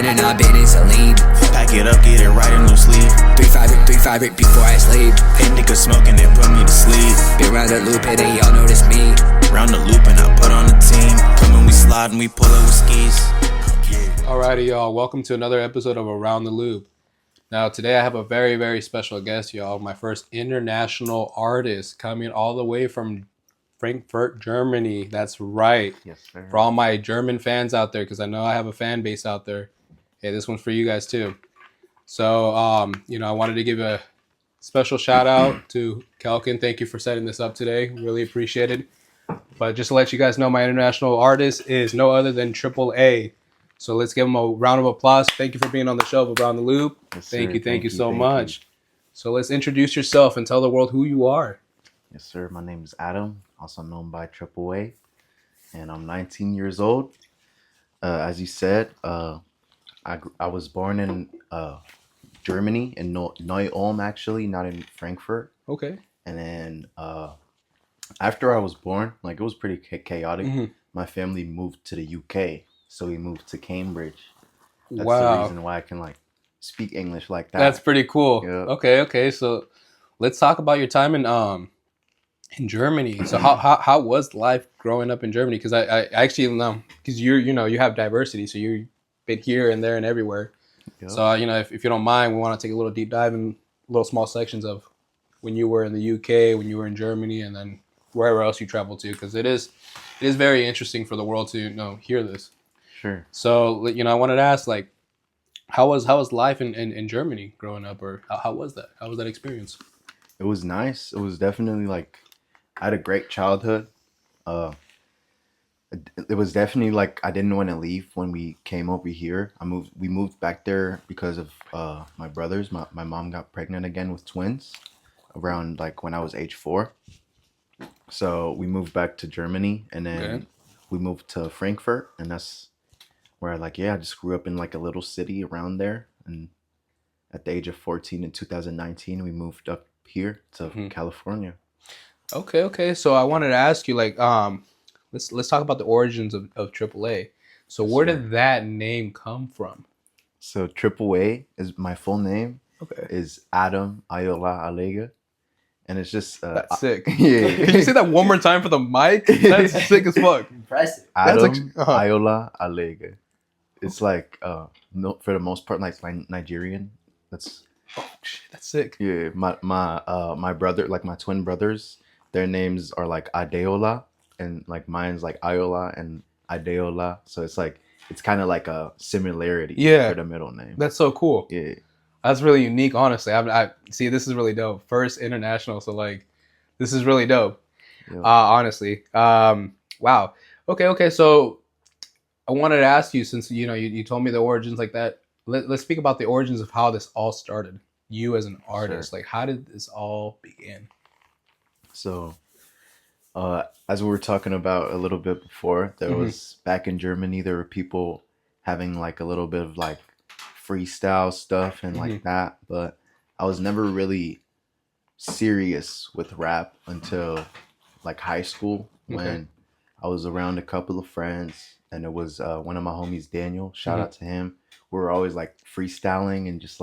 Minding our business, a lean. Pack it up, get it right in your sleeve. 3-5 it before I sleep. Hey, niggas smoking, they put me to sleep. Been round the loop and they all notice me. Round the loop and I put on the team. Come and we slide and we pull up with skis. Alrighty, y'all. Welcome to another episode of Around the Loop. Now, today I have a very, very special guest, y'all. My first international artist coming all the way from Frankfurt, Germany. That's right. Yes, sir. For all my German fans out there, because I know I have a fan base out there. Hey, this one's for you guys too. So, I wanted to give a special shout out to Kelken. Thank you for setting this up today. Really appreciate it. But just to let you guys know, my international artist is no other than Tripple-A. So let's give him a round of applause. Thank you for being on the show of Around the Loop. Yes, Thank sir. you so much. So let's introduce yourself and tell the world who you are. Yes, sir. My name is Adam, also known by Tripple-A, and I'm 19 years old. As you said, I was born in Germany, in Neu-Ulm, actually, not in Frankfurt. Okay. And then after I was born, it was pretty chaotic. Mm-hmm. My family moved to the UK, so we moved to Cambridge. That's Wow. the reason why I can speak English like that. That's pretty cool. Yeah. Okay. So let's talk about your time in Germany. So how was life growing up in Germany? Because I actually know, because you have diversity, so you've been here and there and everywhere. Yep. So if you don't mind, we want to take a little deep dive in little small sections of when you were in the UK, when you were in Germany, and then wherever else you traveled to, because it is very interesting for the world to hear this. Sure. So I wanted to ask, how was life in Germany growing up, or how was that? How was that experience? It was nice. It was definitely I had a great childhood. It was definitely I didn't want to leave when we came over here. We moved back there because of my brothers. My mom got pregnant again with twins around when I was age 4. So we moved back to Germany, and then we moved to Frankfurt, and that's where I just grew up in a little city around there. And at the age of 14 in 2019, we moved up here to California. Okay. So I wanted to ask you, let's talk about the origins of Tripple-A. So where did that name come from? So Triple-A is my full name. Okay. Is Adam Ayola Alega. And it's just That's sick. Yeah. Can you say that one more time for the mic? That's sick as fuck. Impressive. Adam Ayola Alega. It's for the most part Nigerian. That's That's sick. yeah. My brother, my twin brothers, their names are Adeola, and mine's Ayola and Adeola. So it's kind of a similarity for the middle name. That's so cool. Yeah. That's really unique, honestly. I see. This is really dope. First international, so this is really dope. Yeah. Honestly. Wow. Okay. So I wanted to ask you, since you told me the origins like that. Let's speak about the origins of how this all started. You as an artist, Sure. how did this all begin? So, as we were talking about a little bit before, there was back in Germany, there were people having a little bit of freestyle stuff and that, but I was never really serious with rap until high school when I was around a couple of friends, and it was one of my homies, Daniel. Shout out to him. We were always freestyling and just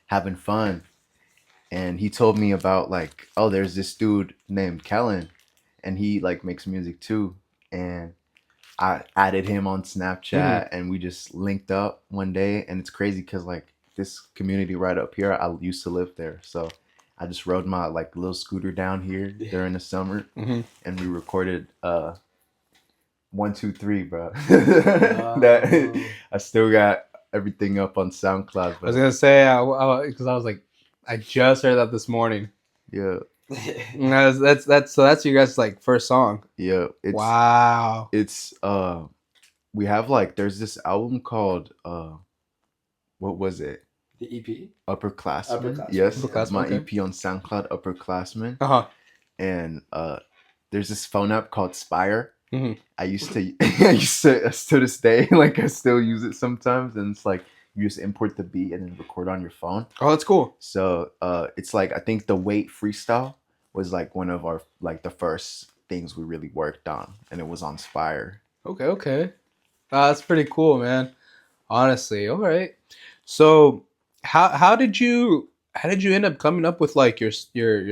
having fun. And he told me about there's this dude named Kellen, and he makes music too. And I added him on Snapchat, and we just linked up one day. And it's crazy because this community right up here, I used to live there. So I just rode my little scooter down here during the summer, and we recorded 1, 2, 3, bro. That I still got everything up on SoundCloud. I was gonna say because I was I just heard that this morning. Yeah. That's you guys first song. Yeah. Wow. It's we have there's this album called what was it? The EP? Upperclassmen. Yes. Upperclassmen, My okay. EP on SoundCloud, Upperclassmen. Uh-huh. And there's this phone app called Spire. Mhm. I used to to this day, I still use it sometimes, and it's you just import the beat and then record on your phone. Oh, that's cool. So it's I think the Wait freestyle was one of our the first things we really worked on, and it was on Spire. Okay. That's pretty cool, man. Honestly, all right. So how did you end up coming up with like your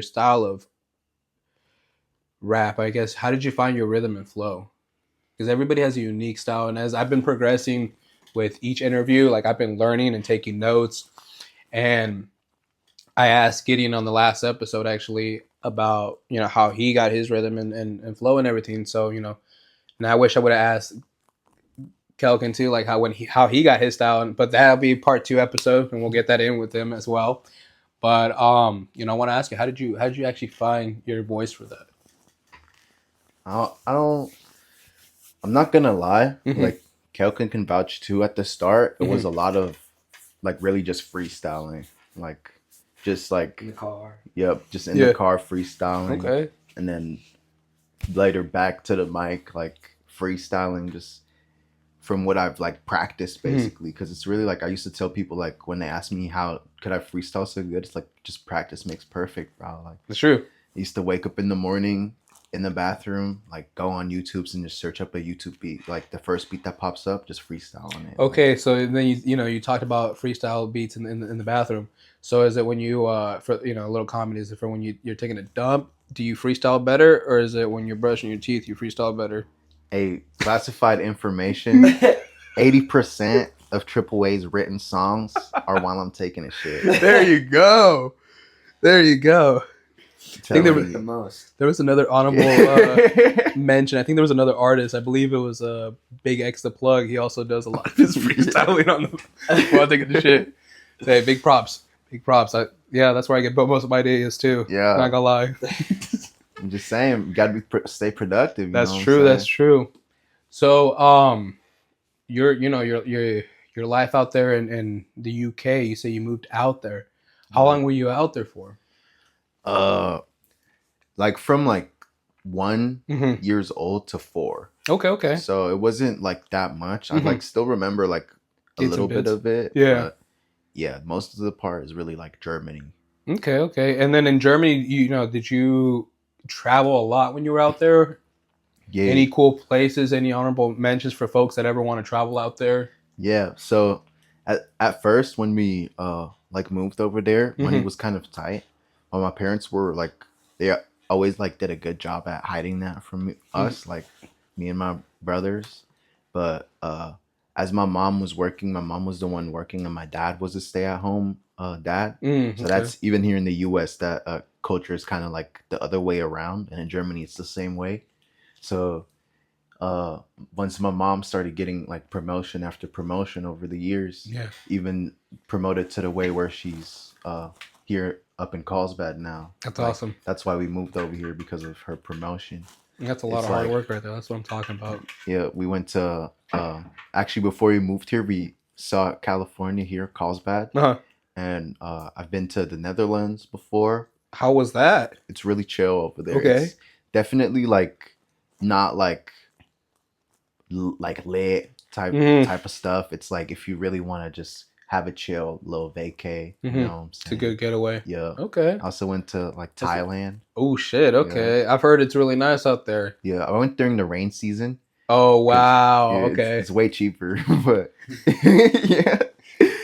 style of rap? I guess how did you find your rhythm and flow? Because everybody has a unique style, and as I've been progressing with each interview, like I've been learning and taking notes, and I asked Gideon on the last episode actually about how he got his rhythm and flow and everything. So and I wish I would have asked Kelken too, like how he got his style. But that'll be part 2 episode, and we'll get that in with him as well. But I want to ask you, how did you actually find your voice for that? I don't. I'm not gonna lie. Mhm. Like Kelken can vouch too. At the start, it was Mhm. a lot of like really just freestyling, like just like In the car. yep, just in Yeah. the car freestyling, Okay. and then later back to the mic, like freestyling just from what I've like practiced basically. Because it's really like I used to tell people like when they ask me how could I freestyle so good, it's like just practice makes perfect, bro. Like That's true. I used to wake up in the morning in the bathroom, like go on YouTube's and just search up a YouTube beat, like the first beat that pops up, just freestyle on it. Okay, so then you talked about freestyle beats in the bathroom. So is it when you for a little comedy? Is it for when you're taking a dump? Do you freestyle better, or is it when you're brushing your teeth you freestyle better? A classified information: 80% of Triple-A's written songs are while I'm taking a shit. There you go. There you go. think there The most. There was another honorable mention. I think there was another artist. I believe it was Big X the Plug. He also does a lot of his freestyling on the while taking the shit. Hey, big props. Big props. Yeah, that's where I get most of my ideas too. Yeah. Not gonna lie. I'm just saying, you gotta stay productive. You That's know what I'm true. saying? That's true. So, your life out there in the UK. You say you moved out there. How long were you out there for? Like from like 1 Mhm. years old to 4. Okay. So it wasn't like that much. I like still remember like a Get some little bit bits. of it. Yeah. But yeah, most of the part is really like Germany. Okay. And then in Germany, did you travel a lot when you were out there? Yeah. Any cool places? Any honorable mentions for folks that ever want to travel out there? Yeah. So at first when we like moved over there, money Mhm. was kind of tight. But my parents were like they always like did a good job at hiding that from us, like me and my brothers. But as my mom was working, my mom was the one working and my dad was a stay-at-home dad. So that's even here in the US that culture is kind of like the other way around, and in Germany it's the same way. So once my mom started getting like promotion after promotion over the years, Yeah. even promoted to the way where she's here up in Carlsbad now. That's Like, awesome. that's why we moved over here, because of her promotion. That's a lot It's of hard like- work right there. That's what I'm talking about. Yeah, we went to actually before we moved here, we saw California here, Carlsbad, Uh-huh. and I've been to the Netherlands before. How was that? It's really chill over there. Okay. It's definitely like not like like lit type Mhm. type of stuff. It's like if you really want to just have a chill little vacay, Mhm. you know what I'm It's a saying? good getaway. Yeah. Okay. I also went to like That's- Thailand. Oh shit. Okay. I've heard it's really nice out there. Yeah, I went during the rain season. Oh wow. Yeah, Okay. it's way cheaper, but yeah.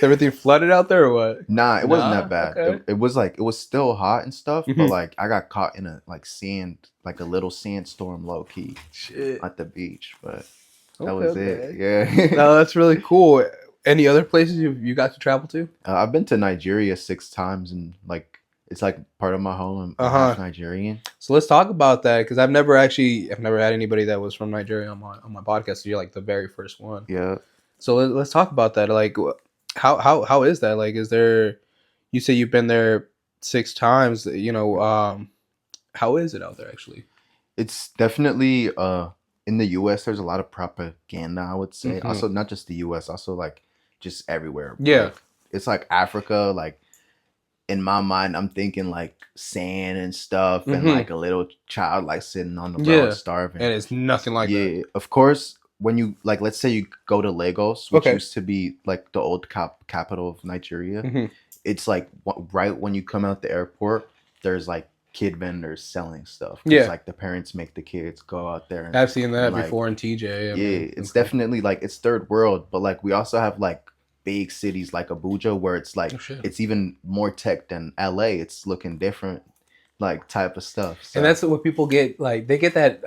Everything flooded out there or what? Nah, it wasn't Nah? that bad. Okay. It was like it was still hot and stuff, Mhm. but like I got caught in a like a little sandstorm low key Shit. at the beach, but that Okay, was okay. it. Yeah. No, that's really cool. Any other places you got to travel to? I've been to Nigeria 6 times, and like it's like part of my home. I'm Uh-huh. half Nigerian. So let's talk about that because I've never had anybody that was from Nigeria on my podcast. So you're like the very first one. Yeah. So let's talk about that. Like, how is that? Like, is there? You say you've been there 6 times. How is it out there actually? It's definitely in the US there's a lot of propaganda, I would say. Mhm. Also not just the US, also like just everywhere. Yeah. Like, it's like Africa, like in my mind I'm thinking like sand and stuff and Mhm. like a little child like sitting on the Yeah. road starving. And it's nothing like that. Yeah, of course, when you like let's say you go to Lagos, which Okay. used to be like the old capital of Nigeria. Mhm. It's like right when you come out the airport, there's like kid vendors selling stuff. Yeah. Like the parents make the kids go out there. I've seen that like, before in TJ. It's definitely like it's third world, but like we also have like big cities like Abuja where it's like it's even more tech than LA. It's looking different, like type of stuff. So. And that's what people get. Like they get that.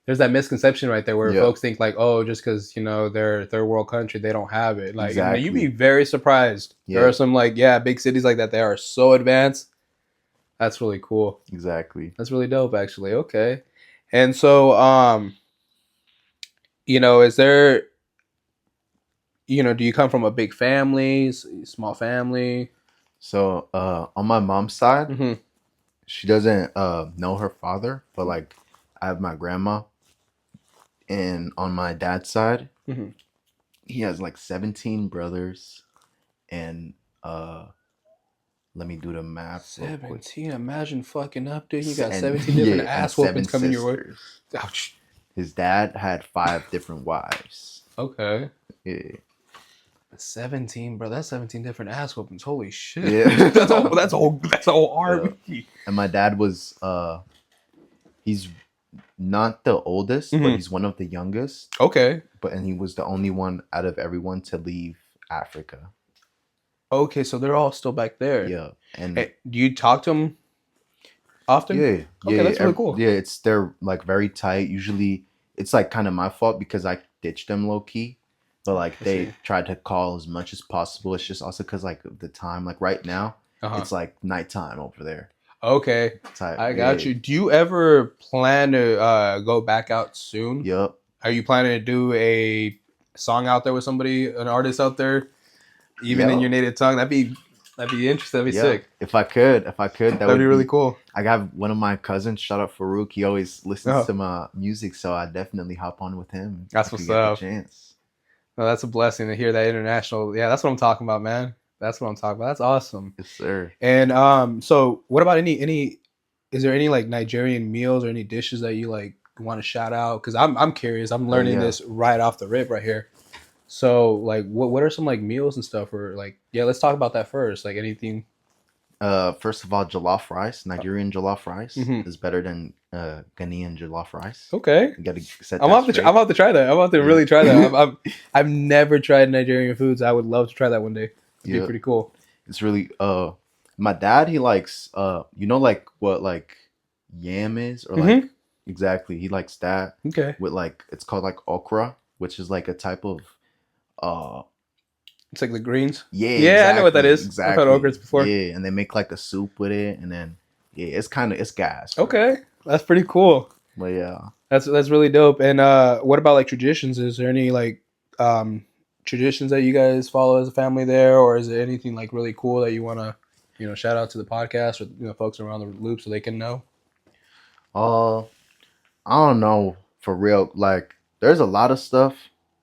There's that misconception right there where folks think like, oh, just because they're a third world country, they don't have it. Like you'd be very surprised. There are some like big cities like that. They are so advanced. That's really cool. Exactly. That's really dope, actually. Okay. And so, is there, do you come from a big family, small family? So, on my mom's side, she doesn't know her father, but like I have my grandma. And on my dad's side, he has like 17 brothers and let me do the math. 17. Imagine fucking up, dude. You got 17 different ass whoopings coming your way. Ouch. His dad had 5 different wives. Okay. Yeah. 17, bro. That's 17 different ass whoopings. Holy shit. Yeah. that's a whole army. Yeah. And my dad was he's not the oldest, but he's one of the youngest. Okay. And he was the only one out of everyone to leave Africa. Okay, so they're all still back there. Yeah. And do you talk to them often? Yeah. Okay, that's really cool. Yeah, they're like very tight. Usually it's like kind of my fault because I ditched them low key. But like they tried to call as much as possible. It's just also because like the time, like right now, it's like nighttime over there. Okay, I got you. Do you ever plan to go back out soon? Yep. Are you planning to do a song out there with somebody, an artist out there, even in your native tongue? That'd be interesting. That'd be sick. If I could, that'd be really cool. I got one of my cousins. Shout out Farouk. He always listens to my music, so I definitely hop on with him. That's what's up. Chance. Well, that's a blessing to hear that international. Yeah, that's what I'm talking about, man. That's what I'm talking about. That's awesome. Yes, sir. And so what about any is there any like Nigerian meals or any dishes that you like want to shout out? Because I'm curious. I'm learning this right off the rip right here. So like what are some like meals and stuff, or like let's talk about that first. Like anything. First of all, jollof rice. Nigerian jollof rice is better than Ghanaian jollof rice. Okay. You gotta set I'm about to try that. I'm about to really try that. I've never tried Nigerian foods. I would love to try that one day. It'd be pretty cool. It's really my dad, he likes like what like yam is, or like exactly, he likes that. Okay. With like it's called like okra, which is like a type of it's like the greens. Yeah, exactly, I know what that is. Exactly. I've had okras before. Yeah, and they make like a soup with it, and then it's gas. Okay, that's pretty cool. But yeah, that's really dope. And what about like traditions? Is there any like traditions that you guys follow as a family there, or is there anything like really cool that you want to shout out to the podcast or folks around the loop so they can know? I don't know, for real. Like there's a lot of stuff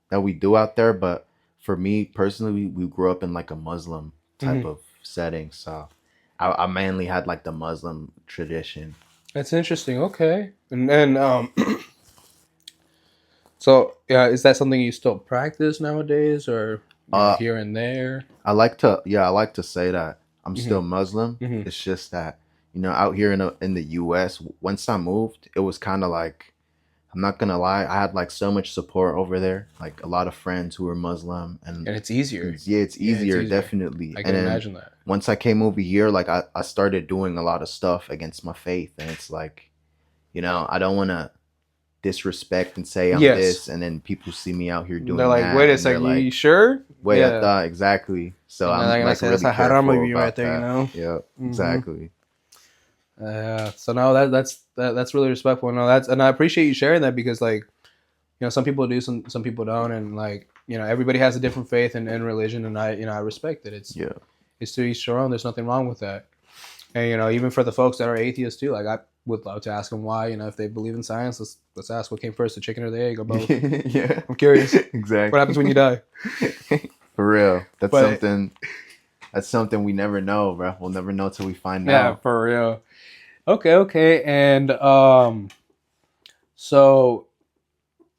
that we do out there, but for me personally, we grew up in like a Muslim type of setting, so I mainly had like the Muslim tradition. That's interesting. Okay. And then so is that something you still practice nowadays, or here and there? I like to say that I'm still Muslim. It's just that out here in the US, once I moved, it was kind of like, I'm not gonna lie, I had like so much support over there, like a lot of friends who were Muslim, and it's easier. It's easier, definitely. I can imagine that. Once I came over here, like I started doing a lot of stuff against my faith, and it's like, I don't want to disrespect and say I'm this, and then people see me out here doing. They're like, wait a second, you sure? Wait, I thought exactly. So I'm like really that's a haram of you right there, that. Yeah, exactly. So no, that's really respectful. No, and I appreciate you sharing that, because like, some people do, some people don't, and like, everybody has a different faith and religion, and I respect it. It's to each their own. There's nothing wrong with that. And even for the folks that are atheists too, like I would love to ask them why. If they believe in science, let's ask what came first, the chicken or the egg, or both. Yeah, I'm curious. Exactly. What happens when you die? For real, that's something we never know, bro. We'll never know till we find out. Yeah, for real. Okay. And so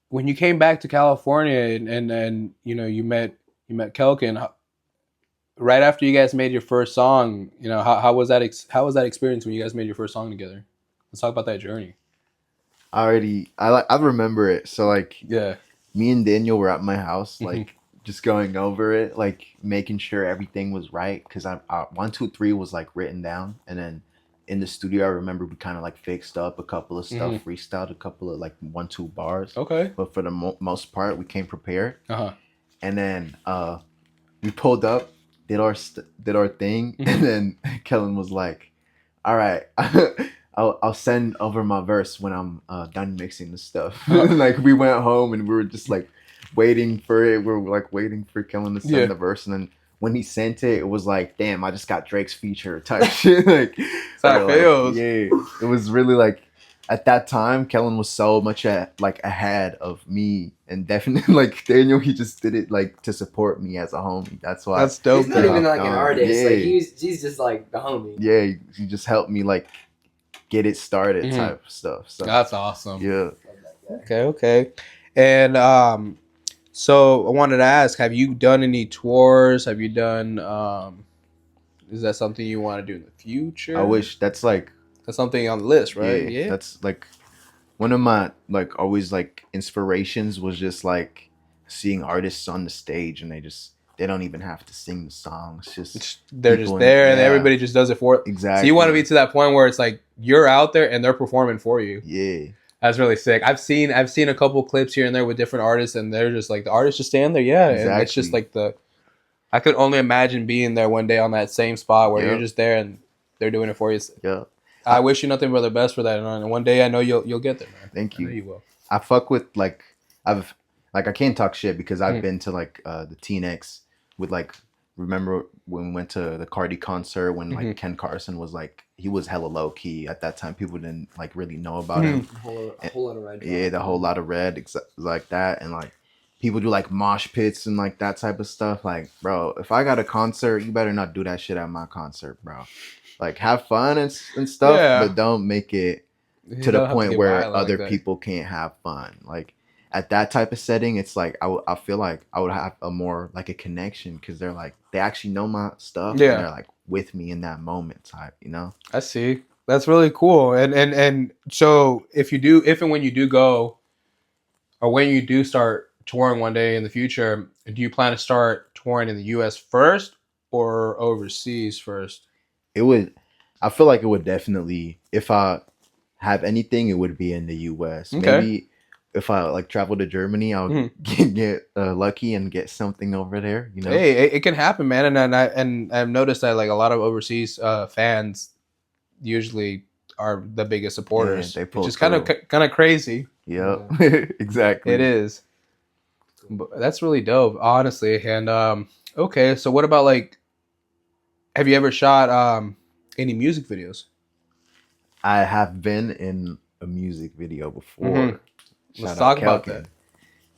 when you came back to California and you met Kelken, right after you guys made your first song, you know, how was that how was that experience when you guys made your first song together? Let's talk about that journey. I remember it. So like Yeah. me and Daniel were at my house, like just going over it, like making sure everything was right. Cause I 1, 2, 3 was like written down, and then in the studio, I remember we kind of like fixed up a couple of stuff, freestyled a couple of like 1, 2 bars. Okay. But for the most part, we came prepared. Uh-huh. And then we pulled up, did our thing, and then Kellen was like, "All right, I'll send over my verse when I'm done mixing the stuff." Like we went home and we were just like waiting for it. We were like waiting for Kellen to send the verse, and then when he sent it, it was like, "Damn, I just got Drake's feature" type shit. Like, so it feels. Yeah, it was really like. At that time, Kellen was so much ahead of me, and definitely like Daniel, he just did it like to support me as a homie. That's why. That's dope. He's not even like an artist. Yeah. Like he's just like the homie. Yeah, he just helped me like get it started type of stuff. So that's awesome. Yeah. Okay. And so I wanted to ask, have you done any tours? Have you done is that something you want to do in the future? I wish. That's something on the list, right? Yeah. That's like one of my like always like inspirations was just like seeing artists on the stage, and they don't even have to sing the song. It's just they're just there, and everybody just does it for exactly. So you want to be to that point where it's like you're out there and they're performing for you. Yeah. That's really sick. I've seen a couple clips here and there with different artists, and they're just like the artists just stand there, exactly. And it's just like I could only imagine being there one day on that same spot where you're just there and they're doing it for you. Yeah. I wish you nothing but the best for that, and one day I know you'll get there, man. Thank you. I know you will. I fuck with I can't talk shit because I've been to like the Teen X with like, remember when we went to the Cardi concert when like Ken Carson was like, he was hella low key at that time. People didn't like really know about him. A whole lot of red. Yeah, the whole lot of red like that, and like people do like mosh pits and like that type of stuff. Like, bro, if I got a concert, you better not do that shit at my concert, bro. Like, have fun and stuff, but don't make it to the point where other people can't have fun. Like, at that type of setting, it's like I feel like I would have a more like a connection because they're like they actually know my stuff. And they're like with me in that moment type, you know. I see. That's really cool. And so if and when you do go, or when you do start touring one day in the future, do you plan to start touring in the U.S. first or overseas first? I feel like it would definitely, if I have anything, it would be in the US. Okay. Maybe if I like travel to Germany, I'll get lucky and get something over there, you know. Hey, it can happen, man. And I've noticed that like a lot of overseas fans usually are the biggest supporters, which is kind of crazy. Yeah, exactly. It is. But that's really dope, honestly. And okay, so what about like, have you ever shot any music videos? I have been in a music video before. Let's talk about that.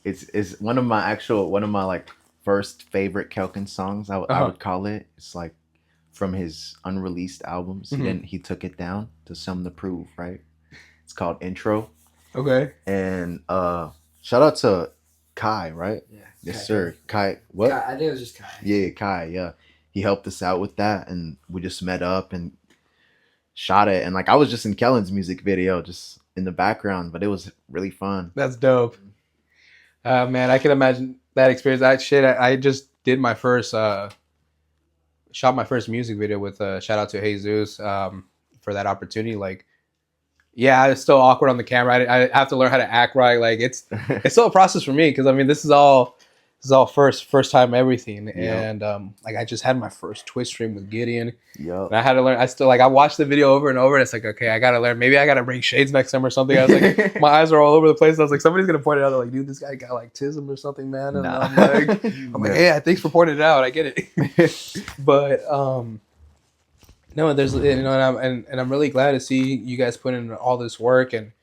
It's one of my like first favorite Kelken songs. I would call it. It's like from his unreleased albums. He took it down to Some to Prove, right? It's called Intro. Okay. And shout out to Kai, right? Yeah. Yes, Kai, sir. Kai. What? I think it was just Kai. Yeah, Kai. Yeah. He helped us out with that, and we just met up and shot it. And like I was just in Kellen's music video, just in the background, but it was really fun. That's dope. Man, I can imagine that experience. I just did my first, shot my first music video with shout out to Jesus for that opportunity. Like, yeah, it's still awkward on the camera. I have to learn how to act right. Like it's still a process for me because I mean this is all first time everything. Yep. And like I just had my first twist stream with Gideon. Yeah. And I had to learn. I watched the video over and over, and it's like, okay, I gotta learn. Maybe I gotta bring shades next time or something. I was like, my eyes are all over the place. I was like, somebody's gonna point it out. They're like, dude, this guy got like tism or something, man. And I'm like, hey, thanks for pointing it out. I get it. But no, there's and I'm really glad to see you guys put in all this work and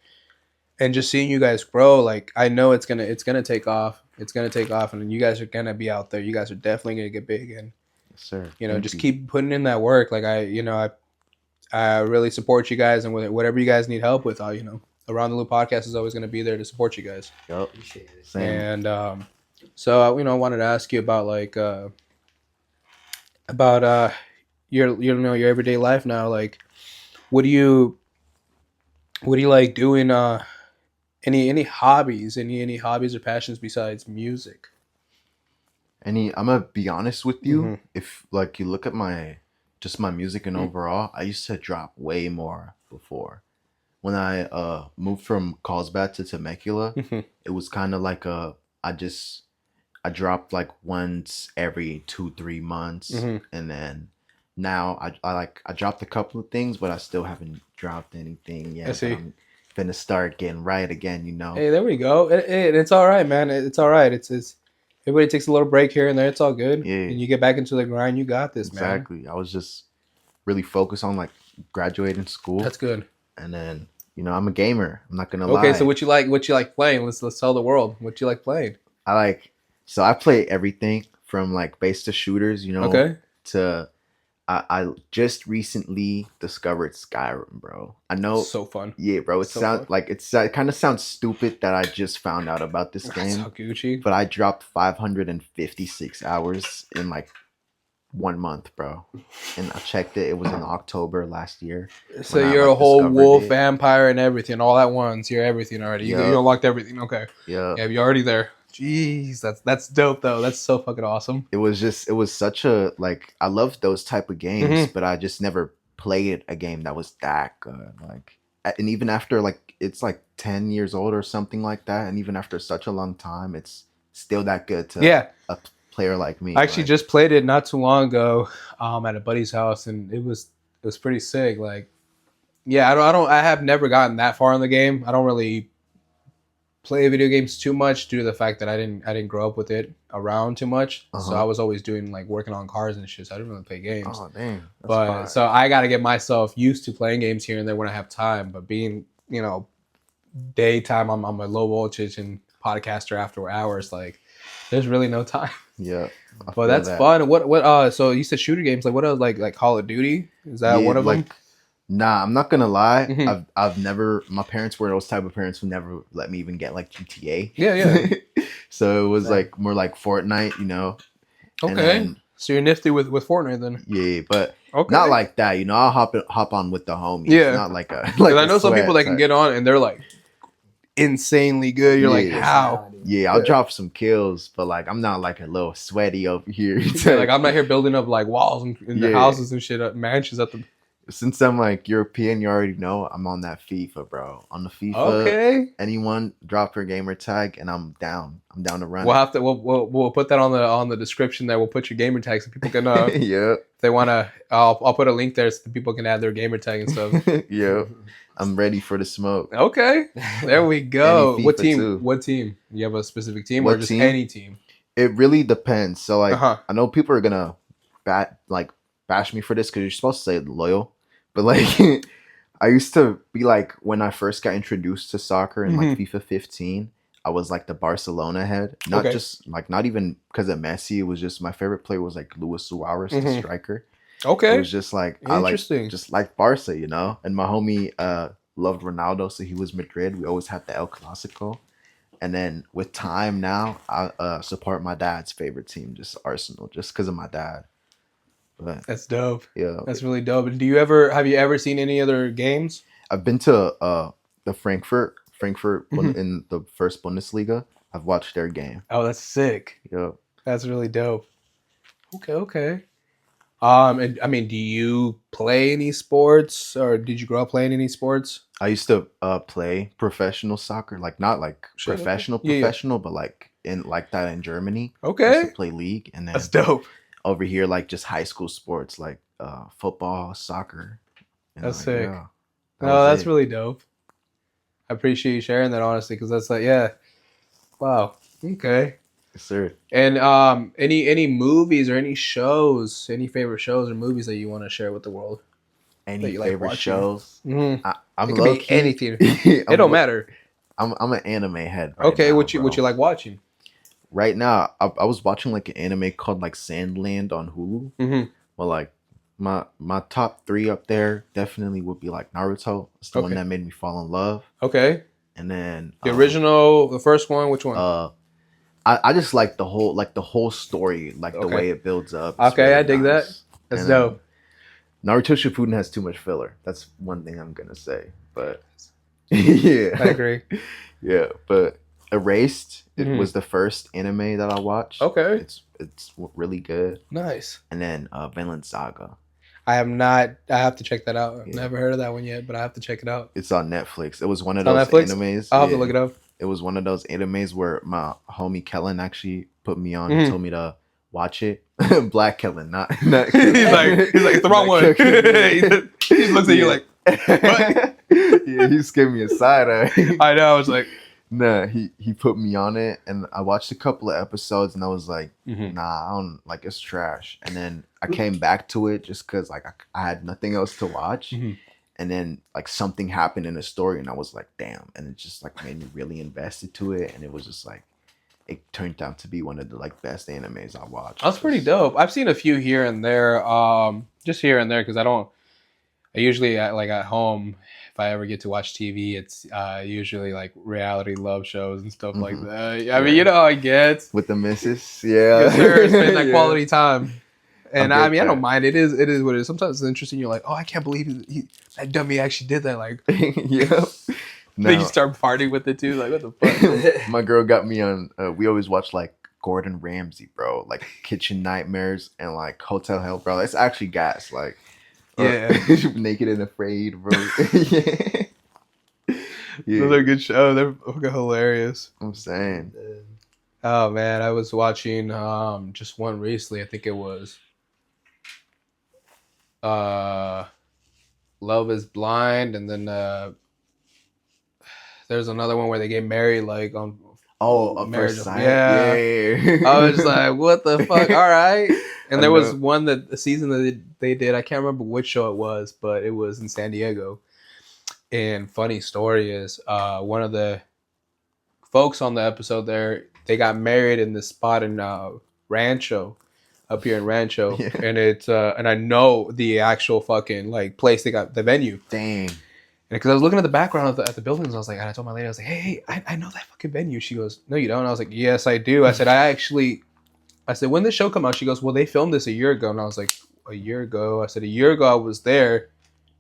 just seeing you guys grow. Like I know it's gonna take off. It's gonna take off, and you guys are gonna be out there. You guys are definitely gonna get big, and yes, sir. Just keep putting in that work. Like I really support you guys, and whatever you guys need help with, Around the Loop podcast is always gonna be there to support you guys. Yep. Appreciate it. Same. And so I wanted to ask you about like about your your everyday life now. Like, what do you like doing? Any hobbies? Any hobbies or passions besides music? I'm gonna be honest with Mm-hmm. you. If like you look at my music and overall, I used to drop way more before. When I moved from Carlsbad to Temecula, Mm-hmm. it was kind of like I dropped like once every 2-3 months, Mm-hmm. and then now I dropped a couple of things, but I still haven't dropped anything yet. I see. But I'm gonna start getting right again, you know. Hey, there we go. It's all right, man. It's all right. It's everybody takes a little break here and there. It's all good. Yeah. And you get back into the grind. You got this, man. Exactly. I was just really focused on like graduating school, That's good. and then I'm a gamer. I'm not gonna Okay, lie. so what you like playing? Let's tell the world what you like playing. I play everything from like base to shooters, Okay. to I just recently discovered Skyrim, bro. I know, So fun. yeah, bro. It So sounds fun. like it kind of sounds stupid that I just found out about this That's game, so Gucci. but I dropped 556 hours in like 1 month, bro. And I checked it; it was in October last year. So when I, you're a like, whole discovered wolf, it. vampire, and everything all at once. You're everything already. You Yup. unlocked everything. Okay. Yeah, Yeah, you're already there. Jeez, that's dope though. That's so fucking awesome. it was such a like I love those type of games, Mhm. but I just never played a game that was that good. Like, and even after like it's like 10 years old or something like that, and even after such a long time, it's still that good to Yeah, a player like me. I actually like, just played it not too long ago, at a buddy's house, and it was pretty sick. Like, yeah, I have never gotten that far in the game. I don't really play video games too much due to the fact that I didn't grow up with it around too much. So Uh-huh. I was always doing like working on cars and shit. So I didn't really play games. oh damn, that's But fire. so I got to get myself used to playing games here and there when I have time. But being daytime, I'm a low voltage and podcaster after hours. Like, there's really no time. Yeah, I But feel that's that. fun. What so you said shooter games, like what else, like Call of Duty? Is that Yeah, one of them? like, nah, I'm not gonna lie. Mhm. I've never. My parents were those type of parents who never let me even get like GTA. Yeah, yeah. So it was Right. like more like Fortnite, And Okay. then, So you're nifty with Fortnite then. yeah, but Okay. not like that. I'll hop on with the homies. Yeah. Not like a 'Cause like. I a know some people sweat that can type. get on and they're like insanely good. You're like, Yeah. how? Yeah, I'll Yeah. drop some kills, but like I'm not like a little sweaty over here. Yeah, like I'm not here building up like walls in the Yeah. houses and shit, mansions at the. Since I'm like European, you already know I'm on that FIFA, bro. On the FIFA, Okay. anyone drop your gamer tag, and I'm down. I'm down to run. We'll have to we'll put that on the description there. We'll put your gamer tag so people can yeah, if they wanna. I'll put a link there so people can add their gamer tag and stuff. yeah. I'm ready for the smoke. Okay, there we go. Any What FIFA team? too. What team? You have a specific team or What just team? any team? It really depends. So like, Uh-huh. I know people are gonna bash me for this because you're supposed to say loyal, but like, I used to be like when I first got introduced to soccer in like FIFA 15. I was like the Barcelona head, not Okay. just like not even because of Messi. It was just my favorite player was like Luis Suarez, the Mhm. striker. It Okay, was just like I like interesting. just like Barca, And my homie loved Ronaldo, so he was Madrid. We always had the El Clasico. And then with time now, I support my dad's favorite team, just Arsenal, just because of my dad. But That's dope. yeah, That's really dope. And have you ever seen any other games? I've been to the Frankfurt Mhm. in the first Bundesliga. I've watched their game. Oh, that's sick. Yeah, That's really dope. Okay. And I mean, do you play any sports, or did you grow up playing any sports? I used to play professional soccer, like not like Shit, okay. professional, Yeah, yeah. professional, but like in like that in Germany. I used Okay, to play league, and then that's dope. over here like just high school sports like football, soccer. And That's like, sick. yeah, that No, was that's it. really dope. I appreciate you sharing that, honestly, because that's like, yeah, wow, okay. Yes, sir. And any movies or any shows, any favorite shows or movies that you want to share with the world? Any That you like favorite watching? shows? Mm-hmm. I'm It could be low-key- anything. It don't matter. I'm an anime head. Right Okay, now, what you bro. like watching? Right now, I was watching like an anime called like Sandland on Hulu. Mm-hmm. Well, like my top 3 up there definitely would be like Naruto. It's the one Okay. that made me fall in love. Okay, And then the original, the first one, which one? I just like the whole story, like the Okay. way it builds up. It's Okay, really I dig that. nice. That's And then dope. Naruto Shippuden has too much filler. That's one thing I'm gonna say. But yeah, I agree. yeah. But Erased, it Mhm. was the first anime that I watched. Okay. It's really good. Nice. And then Vinland Saga. I have not. I have to check that out. I've Yeah. never heard of that one yet, but I have to check it out. It's on Netflix. It was one of It's on those Netflix? animes. I'll have to yeah. look it up. It was one of those animes where my homie Kellen actually put me on Mhm. and told me to watch it. Black Kellen, not he's like it's the wrong one. He looks at you like, what? Yeah, he just gave me a side eye. I know. I was like, Nah, he put me on it, and I watched a couple of episodes, and I was like, Mhm. nah, I don't like it's trash. And then I came back to it just because like I had nothing else to watch, Mhm. and then like something happened in the story, and I was like, damn, and it just like made me really invested to it, and it was just like it turned out to be one of the like best animes I watched. that's pretty dope. I've seen a few here and there, just here and there because I usually like at home. If I ever get to watch TV, it's usually like reality love shows and stuff like Mhm. that. I mean, you know how it gets. With the missus, yeah, Yes, sir. Spend that Yeah. quality time. And I I get mean, I don't that. mind. It is what it is. Sometimes it's interesting. You're like, oh, I can't believe that dummy actually did that. Like, yeah. then you Now, start partying with it too. Like, what the fuck? my girl got me on. We always watch like Gordon Ramsay, bro, like Kitchen Nightmares and like Hotel Hell, bro. It's actually gas, like Yeah. Naked and Afraid, bro. yeah. Those are good shows. They're fucking hilarious. I'm saying, Oh man, I was watching just one recently. I think it was Love is Blind, and then there's another one where they get married like on a Marriage first of- sight. yeah. Yeah. I was like, what the fuck? All right. And I there was know. one that the season that they did, I can't remember which show it was, but it was in San Diego. And funny story is, one of the folks on the episode there, they got married in this spot in Rancho, up here in Rancho, Yeah. and it's and I know the actual fucking like place they got the venue. Dang. Because I was looking at the background at the buildings, I was like, and I told my lady, I was like, hey, I know that fucking venue. She goes, no, you don't. And I was like, yes, I do. I said, I said, when did the show come out? She goes, well, they filmed this a year ago. And I was like, a year ago? I said, a year ago I was there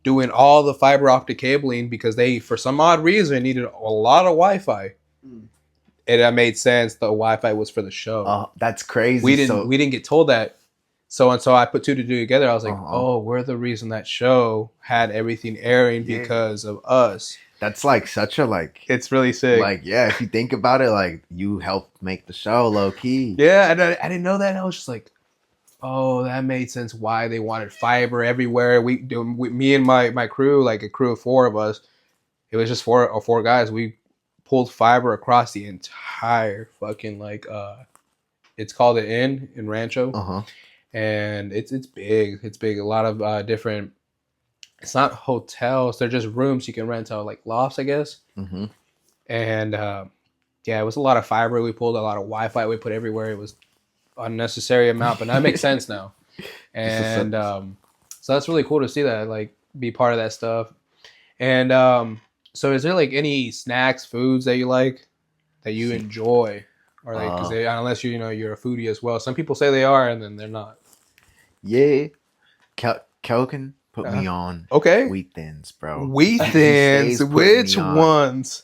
doing all the fiber optic cabling because they, for some odd reason, needed a lot of Wi-Fi. Mm. And that made sense. The Wi-Fi was for the show. That's crazy. we didn't get told that. So I put two to two together. I was like, Uh-huh. oh, we're the reason that show had everything airing Yeah. because of us. That's like such a like. It's really sick. Like, yeah, if you think about it, like you helped make the show low key. Yeah, and I didn't know that. And I was just like, oh, that made sense why they wanted fiber everywhere. Me and my crew, like a crew of four of us, it was just four guys. We pulled fiber across the entire fucking like it's called the Inn in Rancho. Uh-huh. And it's big. It's big. A lot of different. It's not hotels. They're just rooms you can rent out, like lofts, I guess. Mm-hmm. And yeah, it was a lot of fiber we pulled, a lot of Wi-Fi we put everywhere. It was unnecessary amount, but that makes sense now. And so that's really cool to see that, like, be part of that stuff. And so is there like any snacks, foods that you like that you enjoy, or like unless you're a foodie as well? Some people say they are, and then they're not. Yeah. Kelken put me on Okay. Wheat Thins, bro. Wheat He Thins. stays putting Which me on. ones?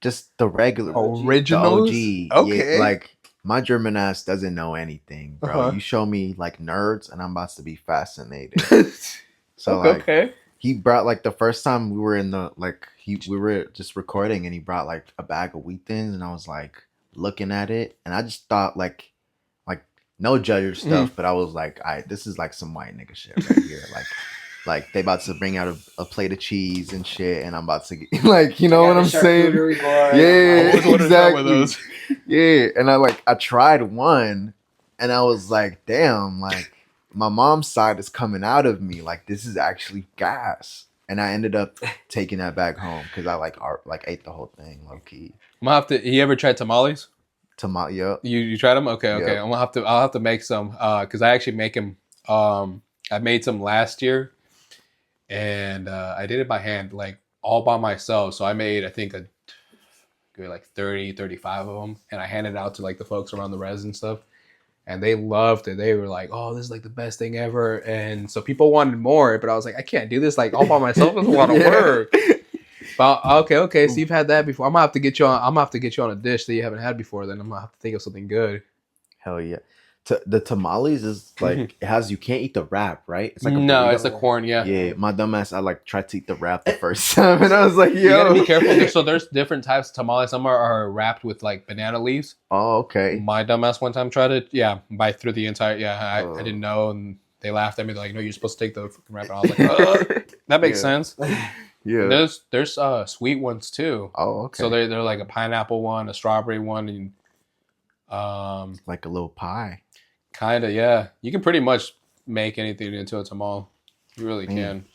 Just the regular Originals? the OG. Okay. Yeah, like my German ass doesn't know anything, bro. Uh-huh. You show me like nerds, and I'm about to be fascinated. So like, Okay. he brought like the first time we were in the like we were just recording, and he brought like a bag of Wheat Thins, and I was like looking at it, and I just thought like no judger stuff, but I was like, this is like some white nigga shit right here, like they about to bring out a plate of cheese and shit, and I'm about to get like, you know what I'm saying? Yeah, always wanted to start with exactly. those. Yeah, and I tried one, and I was like, damn, like my mom's side is coming out of me, like this is actually gas, and I ended up taking that back home because I like ate the whole thing low key. I'm gonna have to. You ever tried tamales? Tomato, You tried them? Okay. Yeah. I'll have to make some because I actually make them. I made some last year, and I did it by hand, like all by myself. So I made, I think, give me like 30, 35 of them, and I handed it out to like the folks around the res and stuff, and they loved it. They were like, "Oh, this is like the best thing ever," and so people wanted more, but I was like, I can't do this like all by myself. It's a lot of work. But okay. So you've had that before. I'm gonna have to get you on. I'm gonna have to get you on a dish that you haven't had before. Then I'm gonna have to think of something good. Hell yeah. The tamales is like it has, you can't eat the wrap, right? It's like No, burrito. it's the corn. Yeah. Yeah, my dumbass, I like tried to eat the wrap the first time, and I was like, You gotta "Yo, be careful. So there's different types of tamales. Some are wrapped with like banana leaves. oh, okay." My dumbass one time tried it. Yeah, bite through the entire. Yeah, I didn't know, and they laughed at me. They're like, "No, you're supposed to take the fucking wrap." And I was like, "That makes sense." Yeah. There's sweet ones too. Oh, okay. So they're like a pineapple one, a strawberry one, and like a little pie. kind of, yeah. You can pretty much make anything into a tamal. You really can.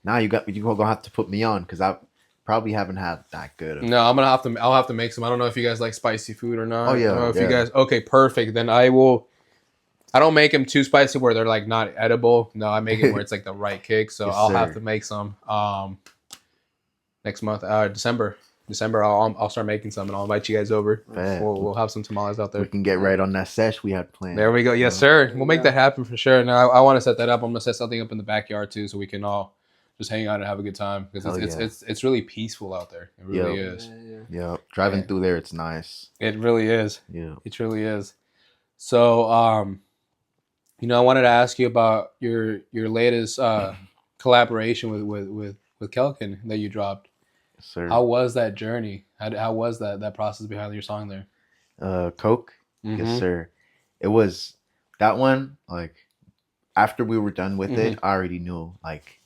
Now you're gonna have to put me on because I probably haven't had that good. No, I'll have to make some. I don't know if you guys like spicy food or not. Oh, yeah, I don't know if yeah. you guys. Okay, perfect. Then I will. I don't make them too spicy where they're like not edible. No, I make it where it's like the right kick. So Yes, I'll sir. have to make some next month, December. I'll start making some and I'll invite you guys over. Bet. We'll have some tamales out there. We can get right on that sesh we had planned. There we go. Yes, sir. We'll make that happen for sure. Now I want to set that up. I'm gonna set something up in the backyard too, so we can all just hang out and have a good time because Hell yeah. it's really peaceful out there. It really is. Yeah, driving Yeah. through there, it's nice. It really is. Yeah. It truly is. So, I wanted to ask you about your latest collaboration with Kelken that you dropped. Yes, sir. How was that journey? How was that process behind your song there? Coke. Yes, sir. It was that one. Like after we were done with it, I already knew. Like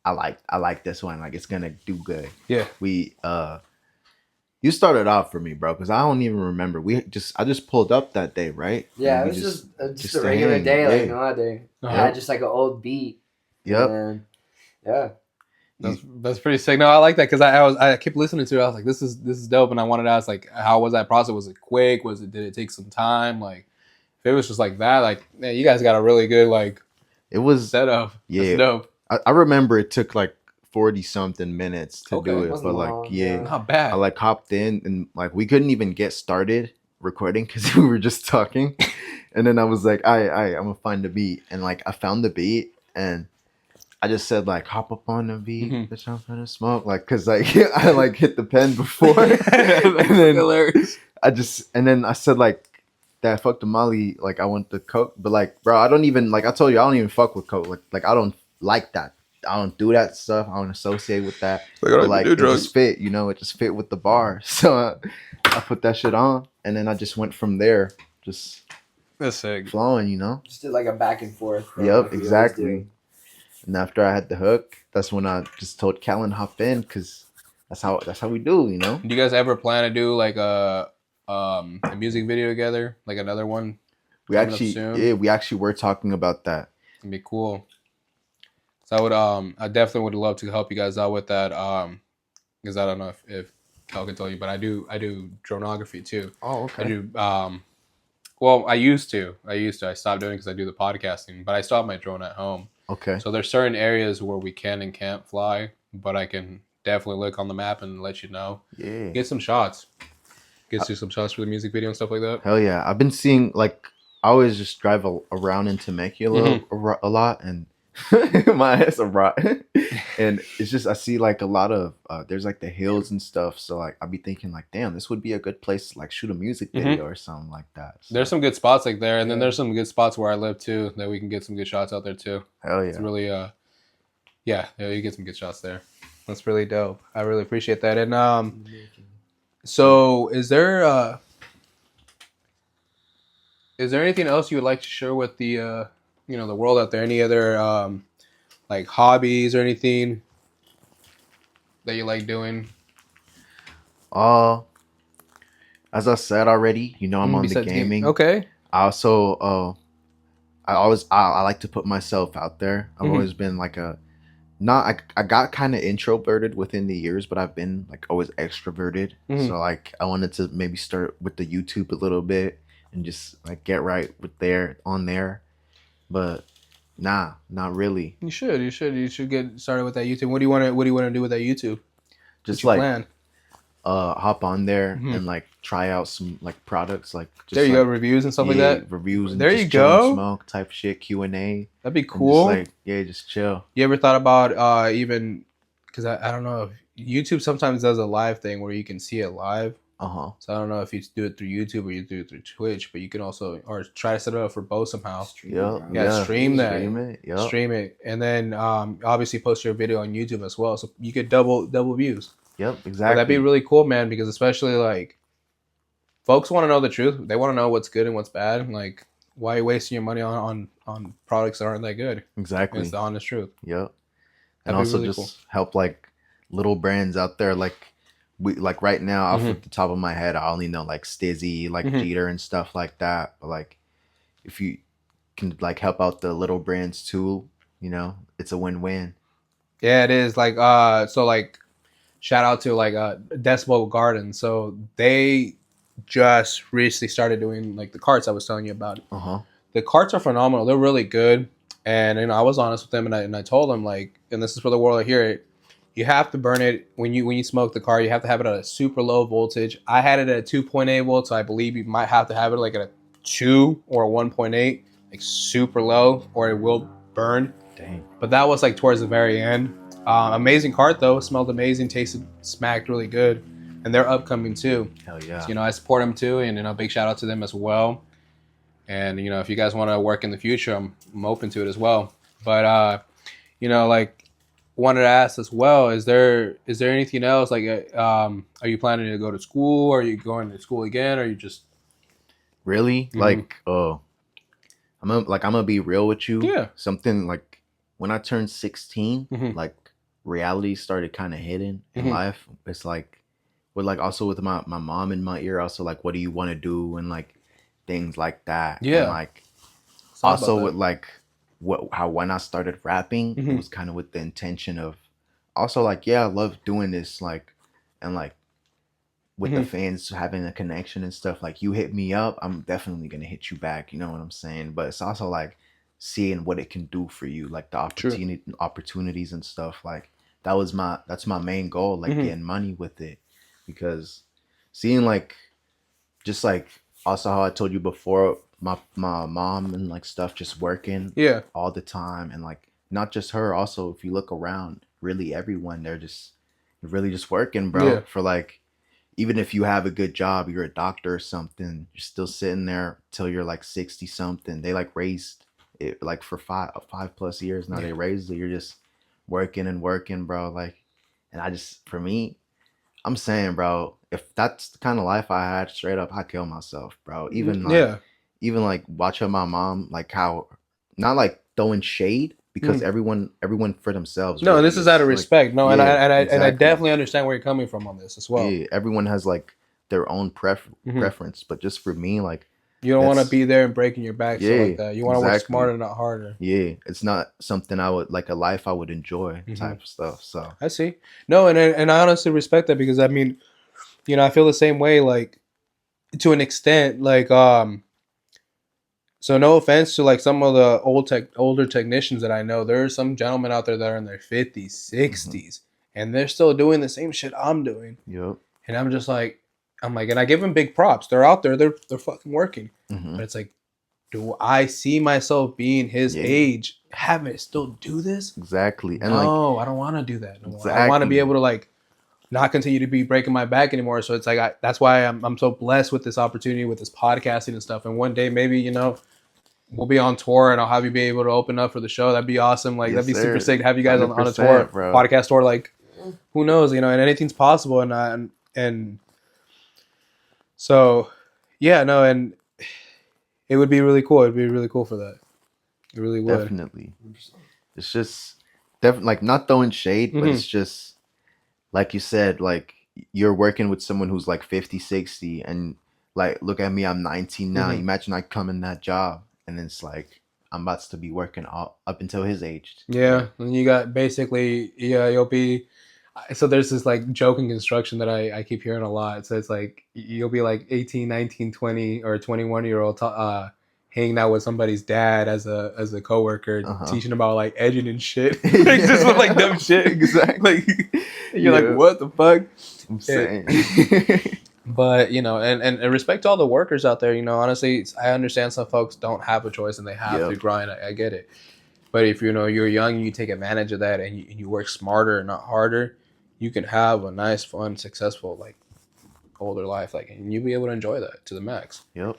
I like this one. Like it's gonna do good. Yeah. We you started off for me, bro, because I don't even remember. I just pulled up that day, right? Yeah, And it we was just to a regular hang, day, like yeah. no other. Uh-huh. I had just like an old beat. Yep. And yeah. That's pretty sick. No, I like that because I kept listening to it. I was like, this is dope, and I wanted to ask like, how was that process? Was it quick? Did it take some time? Like, if it was just like that, like, man, you guys got a really good like It was setup. Yeah. That's dope. I remember it took like 40 something minutes to Okay. do It it, wasn't but like long, yeah, yeah. Not bad. I like hopped in and like we couldn't even get started recording because we were just talking, and then I was like, I'm gonna find the beat, and like I found the beat, and I just said like hop up on the beat, bitch, I'm gonna smoke, like because like I like hit the pen before, and then hilarious. and then I said like that fuck the Molly, like I want the Coke, but like bro, I don't even like I told you I don't even fuck with Coke, like I don't like that. I don't do that stuff. I don't associate with that. Like it just fit, it just fit with the bar. So I put that shit on, and then I just went from there, just That's sick. flowing, Just did like a back and forth. Yep, like we always exactly. do. And after I had the hook, that's when I just told Callan hop in because that's how we do, Do you guys ever plan to do like a music video together, like another one? We Coming up actually, soon? we actually were talking about that. It'd be cool. So I definitely would love to help you guys out with that. Because I don't know if Cal can tell you, but I do dronography too. Oh, I do. Well, I used to. I stopped doing it because I do the podcasting, but I still have my drone at home. Okay. So there's certain areas where we can and can't fly, but I can definitely look on the map and let you know. Yeah. Get some shots. Get you some shots for the music video and stuff like that. Hell yeah! I've been seeing like I always just drive around in Temecula a lot, and my ass a rot. And it's just I see like a lot of there's like the hills and stuff. So like I'd be thinking like, damn, this would be a good place to like shoot a music video or something like that. So, There's some good spots like there, and then there's some good spots where I live too that we can get some good shots out there too. hell yeah. It's really yeah, you get some good shots there. That's really dope. I really appreciate that. And so is there anything else you would like to share with the the world out there? Any other like hobbies or anything that you like doing? As I said already, I'm on the Besides gaming. Okay. I also I like to put myself out there. I've always been like I got kind of introverted within the years, but I've been like always extroverted. So like I wanted to maybe start with the YouTube a little bit and just like get right with on there. But nah, not really. You should get started with that YouTube. What do you want to do with that YouTube? Just What's your like plan? hop on there Mhm. and like try out some like products, like just There you go, like, reviews and stuff like that. reviews and There just you chill and go. smoke type shit, Q&A. That'd be And cool. just like just chill. You ever thought about even because I don't know if YouTube sometimes does a live thing where you can see it live. Uh-huh. So I don't know if you do it through YouTube or you do it through Twitch, but you can also or try to set it up for both somehow. Yep. Yeah, stream that. Stream it. Yep. Stream it, and then obviously post your video on YouTube as well, so you get double views. Yep, But exactly. that'd be really cool, man, because especially like folks want to know the truth. They want to know what's good and what's bad. Like, why are you wasting your money on products that aren't that good? Exactly. It's the honest truth. Yep. And That'd be also really just cool. help like little brands out there. Like we like right now off Mhm. the top of my head, I only know like Stizzy, like Mhm. Jeter and stuff like that. But like if you can like help out the little brands too, you know, it's a win-win. Yeah, it is. Like, so like, shout out to like Decibel Garden. So they just recently started doing like the carts I was telling you about. Uh-huh. The carts are phenomenal. They're really good. And I was honest with them, and I told them like, and this is for the world to hear it. You have to burn it when you smoke the car. You have to have it at a super low voltage. I had it at a 2.8 volts. So I believe you might have to have it like at a 2 or a 1.8, like super low, or it will burn. Dang. But that was like towards the very end. Amazing cart though. Smelled amazing. Tasted, smacked really good. And they're upcoming too. Hell yeah. So, I support them too, and big shout out to them as well. And if you guys want to work in the future, I'm open to it as well. But like wanted to ask as well, is there anything else? Like, are you planning to go to school? Are you going to school again? Or are you just Really? Mhm. Like, I'm gonna be real with you. Yeah. Something like when I turned 16, Mhm. like reality started kind of hitting in Mhm. life. It's like also with my mom in my ear, also like, what do you want to do, and like things like that. Yeah. And like Talk about also that. with like how when I started rapping, Mhm. it was kind of with the intention of also like, yeah, I love doing this, like, and like with the Mhm. fans having a connection and stuff. Like, you hit me up, I'm definitely gonna hit you back, you know what I'm saying? But it's also like seeing what it can do for you, like the True. opportunities and stuff. Like that's my main goal, like Mhm. getting money with it. Because seeing like just like also how I told you before, my mom and like stuff just working Yeah. all the time, and like not just her, also if you look around, really everyone, they're really just working, bro. Yeah. For like, even if you have a good job, you're a doctor or something, you're still sitting there till you're like 60 something. They like raised it like for 5+ years now. Yeah. They raised it. You're just working and working, bro. Like, and I just, for me, I'm saying, bro, if that's the kind of life I had, straight up, I'd kill myself, bro. Even like, Yeah. even like watching my mom, like how, not like throwing shade, because everyone for themselves. No, really and this is out of like, respect. No, and yeah, I exactly. definitely understand where you're coming from on this as well. Yeah, everyone has like their own Mhm. preference, but just for me, like, You don't want to that's- be there and breaking your back so Yeah, like that. You want to work exactly. smarter, not harder. yeah, it's not something I would like, a life I would enjoy Mhm. type of stuff. So I see. No, and I honestly respect that, because I mean, I feel the same way, like to an extent, like so no offense to like some of the older technicians that I know. There are some gentlemen out there that are in their 50s, 60s, and they're still doing the same shit I'm doing. yep. And I'm just like, and I give them big props. They're out there, they're fucking working. Mhm. But it's like, do I see myself being his Yeah. age, having to still do this? Exactly. And like, No, I don't want to do that. No more. I want to be Exactly. able to like not continue to be breaking my back anymore. So it's like that's why I'm so blessed with this opportunity, with this podcasting and stuff. And one day maybe we'll be on tour, and I'll have you be able to open up for the show. That'd be awesome. Like, Yes, that'd be super sir. sick to have you guys on a 100%, tour, bro. podcast tour. Like, who knows? And anything's possible. And so yeah, no, and it would be really cool. It'd be really cool for that. It really would. definitely, it's just definitely like, not throwing shade, but Mhm. it's just like you said, like you're working with someone who's like 50, 60, and like, look at me, I'm 19 now. Mhm. Imagine I come in that job, and it's like I'm about to be working up until his age. Yeah, and you got basically, you'll be. So there's this like joke in construction that I keep hearing a lot. So it's like you'll be like 18, 19, 20, or 21-year-old hanging out with somebody's dad as a coworker, Uh-huh. teaching about like edging and shit. Like, just with like dumb shit. Exactly. Like, You're Yeah. like, what the fuck? I'm saying. But and respect to all the workers out there. Honestly, I understand some folks don't have a choice and they have to Yep. grind. I get it. But if you're young, you take advantage of that and you work smarter and not harder. You can have a nice, fun, successful older life, and you'll be able to enjoy that to the max. Yep.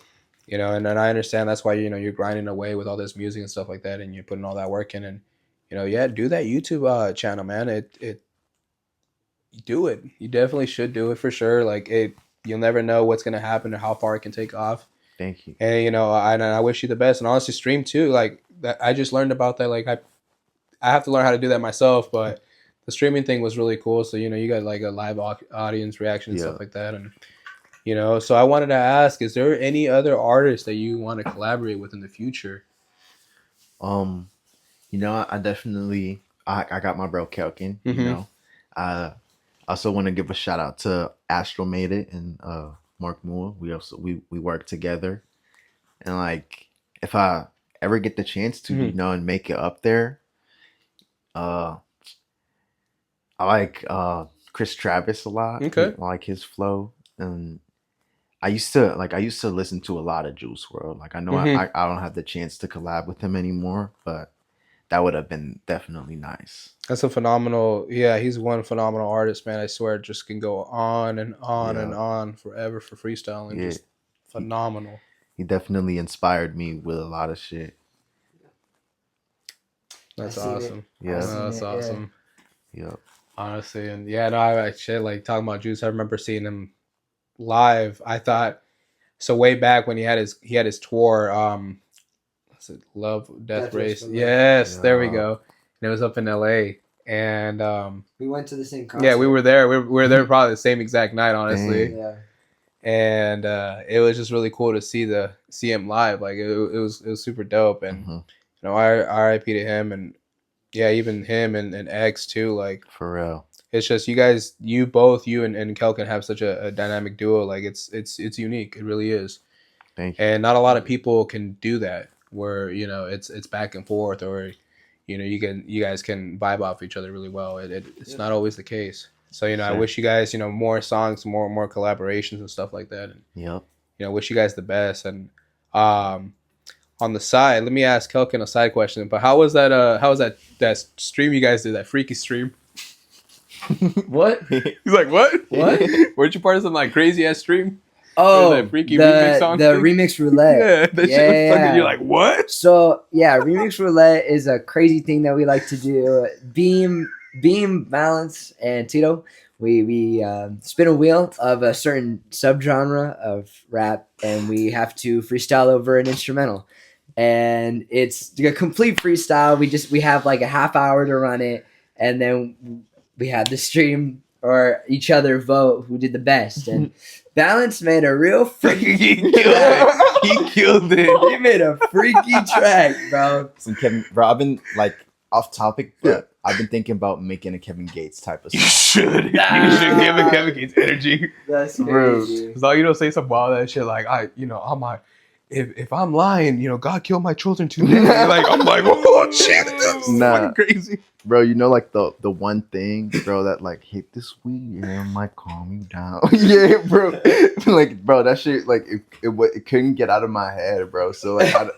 And then I understand that's why you're grinding away with all this music and stuff like that, and you're putting all that work in, and do that YouTube channel, man. It do it. You definitely should do it for sure. You'll never know what's gonna happen or how far it can take off. Thank you. And I wish you the best. And honestly, stream too. That I just learned about that. I have to learn how to do that myself, but the streaming thing was really cool. So you got a live audience reaction and stuff like that, and So I wanted to ask: is there any other artists that you want to collaborate with in the future? I definitely I got my bro Kelken. I also want to give a shout out to Astro Made It and Mark Moore. We work together, and if I ever get the chance to and make it up there, I like Chris Travis a lot. Okay. I like his flow, and I used to listen to a lot of Juice WRLD. I know I don't have the chance to collab with him anymore, but that would have been definitely nice. That's a phenomenal. Yeah, he's one phenomenal artist, man. I swear, it just can go on and on and on forever for freestyling. Yeah. Just phenomenal. He definitely inspired me with a lot of shit. That's I seen awesome. Yeah. That's awesome. Yep. Honestly, and I shit talking about Juice. I remember seeing him live. I thought so way back when he had his tour. Was it Love Death Race? Yes, there we go. And it was up in LA, and we went to the same concert. yeah, we were there. We were there probably the same exact night, honestly. Dang. Yeah. And it was just really cool to see him live. It was super dope, and R.I.P. to him, and yeah, even him and X too. For real. It's just you guys, you and Kelken have such a dynamic duo. It's unique. It really is. Thank you. And not a lot of people can do that where, it's back and forth, or, you guys can vibe off each other really well. It's not always the case. So, I wish you guys, more songs, more collaborations and stuff like that. And, Yep. wish you guys the best. And, on the side, let me ask Kelken a side question, but how was that stream you guys did, that freaky stream? What? He's like, what? What? Weren't you part of some crazy ass stream? Oh, that freaky remix song the thing? remix roulette. Yeah, that shit was fucking. You're like, what? So yeah, remix roulette is a crazy thing that we like to do. Beam, Balance, and Tito. We spin a wheel of a certain subgenre of rap, and we have to freestyle over an instrumental. And it's a complete freestyle. We have a half hour to run it, and then we have the stream or each other vote who did the best. And Balance made a real freaky track. He killed it. He made a freaky track, bro. Some Kevin, bro, I've been off topic, but I've been thinking about making a Kevin Gates type of You song. should. You should give him Kevin Gates energy. That's Bro, crazy. as long as you don't say some wild ass shit if I'm lying, God killed my children today. I'm like, oh shit, this is fucking crazy. Bro, the one thing, bro, that hit this weed and might calm you down. Yeah, bro. Bro, that shit, it couldn't get out of my head, bro. So I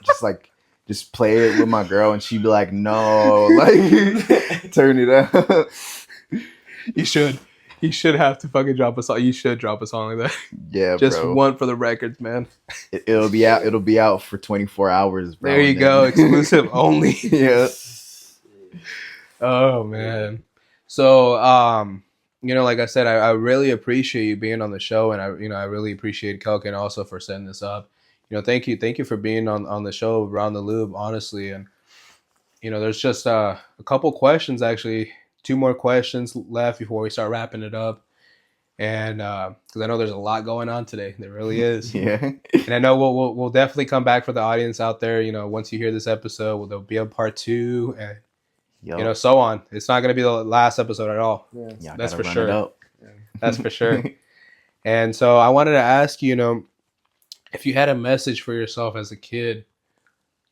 just play it with my girl, and she'd be like, no, turn it up. You should have to fucking drop a song. You should drop a song like that. Yeah, Just bro. one for the records, man. It'll be out. It'll be out for 24 hours, bro. There you go, exclusive only. Yeah. Oh man. So like I said, I really appreciate you being on the show, and I really appreciate Kelken also for setting this up. Thank you for being on the show, Around the Loop, honestly. And there's just a couple questions, actually, 2 more questions left before we start wrapping it up. And because I know there's a lot going on today, there really is. Yeah. And I know we'll definitely come back for the audience out there. Once you hear this episode, there'll be a part 2, and so on. It's not going to be the last episode at all. Yeah. That's for sure. That's for sure. And so I wanted to ask you, if you had a message for yourself as a kid,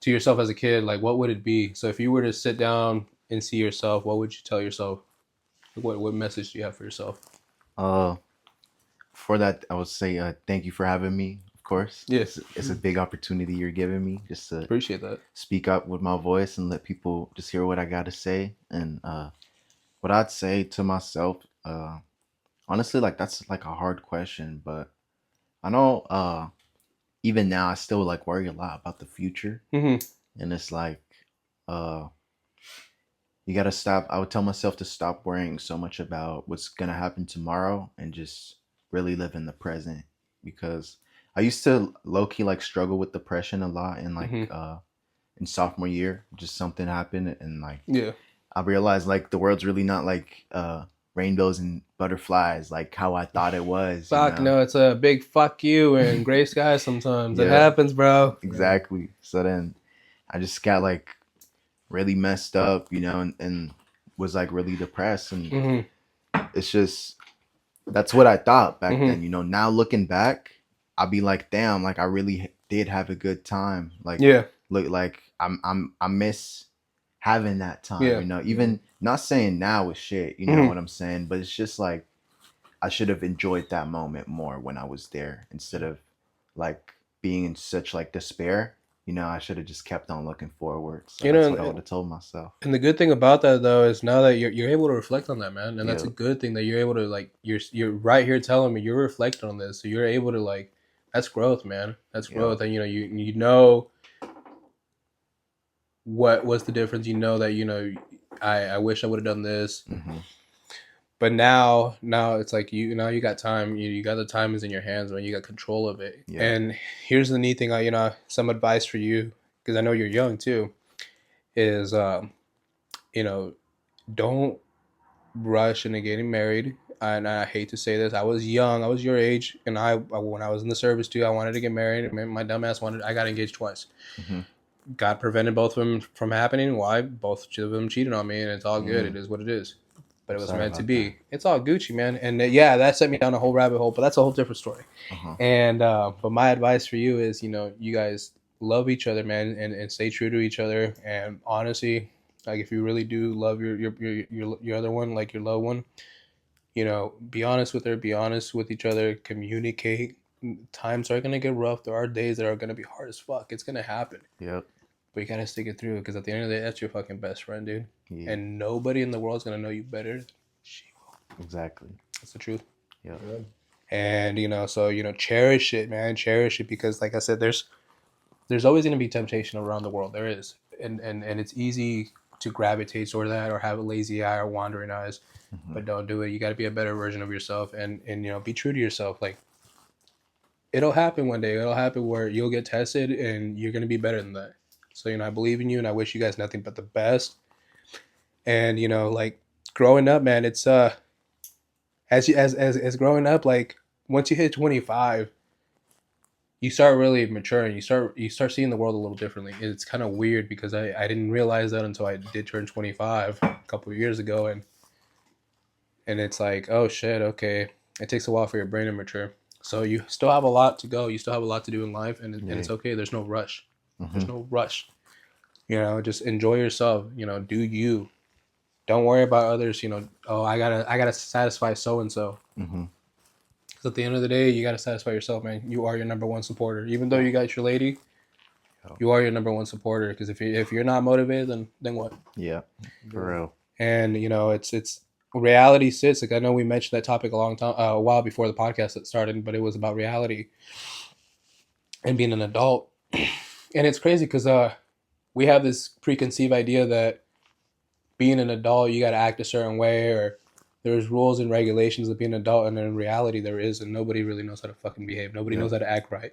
what would it be? So if you were to sit down and see yourself, what would you tell yourself? What message do you have for yourself? For that, I would say thank you for having me. Of course, Yes. it's a big opportunity you're giving me just to Appreciate that. speak up with my voice and let people just hear what I got to say. And what I'd say to myself, honestly, like that's like a hard question, but I know even now I still like worry a lot about the future, Mm-hmm. and it's like uh you gotta stop. I would tell myself to stop worrying so much about what's gonna happen tomorrow and just really live in the present, because I used to low key like struggle with depression a lot in like Mm-hmm. in sophomore year. Just something happened and like Yeah. I realized like the world's really not like rainbows and butterflies like how I thought it was, you Fuck know. no, it's a big fuck you and gray skies sometimes. It Yeah, happens, bro. exactly. So then I just got like really messed up, you know, and was like really depressed. And Mm-hmm. it's just that's what I thought back Mm-hmm. then, you know. Now looking back, I'll be like, damn, like I really did have a good time. Like, Yeah. look, like I miss having that time, Yeah. you know. Even not saying now is shit, you know Mhm. what I'm saying, but it's just like I should have enjoyed that moment more when I was there instead of like being in such like despair. You know, I should have just kept on looking forward. So You know, that's what I would have told myself. and the good thing about that though is now that you're able to reflect on that, man, and that's a Yeah. good thing that you're able to like you're right here telling me you're reflecting on this, so you're able to like that's growth, man. That's Yeah. growth, and you know what was the difference. You know that I wish I would have done this, Mm-hmm. but now it's like you got time. You got the time is in your hands, man. You got control of it. Yeah. And here's the neat thing, some advice for you because I know you're young too. Is don't rush into getting married. And I hate to say this, I was young, I was your age, and I when I was in the service too, I wanted to get married. My dumb ass I got engaged twice. Mm-hmm. God prevented both of them from happening. Why? Both of them cheated on me, and it's all good. Mm. It is what it is. But it was Sorry meant to about be. that. It's all Gucci, man. And yeah, that set me down a whole rabbit hole, but that's a whole different story. Uh-huh. And but my advice for you is, you guys love each other, man, and stay true to each other. And honestly, like if you really do love your other one, like your loved one, be honest with her, be honest with each other, communicate. Times are gonna get rough. There are days that are gonna be hard as fuck. It's gonna happen. Yep. But you gotta stick it through because at the end of the day, that's your fucking best friend, dude. Yeah. And nobody in the world's gonna know you better than she will. Exactly. That's the truth. Yep. And so cherish it, man. Cherish it because, like I said, there's always gonna be temptation around the world. There is, and it's easy to gravitate toward that or have a lazy eye or wandering eyes. Mm-hmm. But don't do it. You got to be a better version of yourself, and be true to yourself. Like it'll happen one day. It'll happen where you'll get tested, and you're gonna be better than that. So I believe in you, and I wish you guys nothing but the best. And like growing up, man, it's as growing up, like once you hit 25, you start really maturing. You start seeing the world a little differently. It's kind of weird because I didn't realize that until I did turn 25 a couple of years ago, and it's like, oh shit, okay. It takes a while for your brain to mature. So you still have a lot to go. You still have a lot to do in life, and it's okay. There's no rush. Mm-hmm. There's no rush. Just enjoy yourself. Do you. Don't worry about others. Oh, I gotta satisfy so and so. Mm-hmm. Because at the end of the day, you gotta satisfy yourself, man. You are your number one supporter. Even though you got your lady, you are your number one supporter. Because if you're not motivated, then what? Yeah. For real. And it's reality sits. Like I know we mentioned that topic a while before the podcast started, but it was about reality and being an adult. And it's crazy because we have this preconceived idea that being an adult, you got to act a certain way, or there's rules and regulations of being an adult, and in reality there is, and nobody really knows how to fucking behave. Nobody knows how to act right.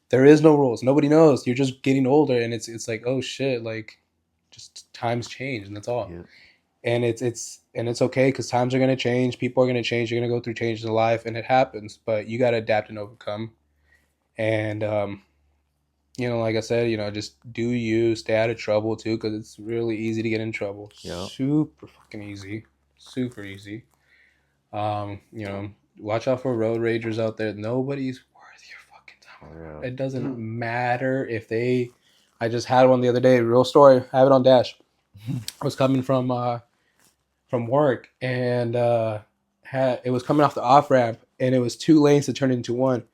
There is no rules. Nobody knows. You're just getting older, and it's like, oh shit, like just times change, and that's all. Yeah. And it's okay because times are gonna change. People are gonna change. You're gonna go through changes in life, and it happens. But you gotta adapt and overcome. And like I said, just do you, stay out of trouble too, because it's really easy to get in trouble. Yep. Super fucking easy. Super easy. Watch out for road ragers out there. Nobody's worth your fucking time. It doesn't matter if they. I just had one the other day. Real story. I have it on Dash. I was coming from from work, and it was coming off the off ramp, and it was 2 lanes to turn into one.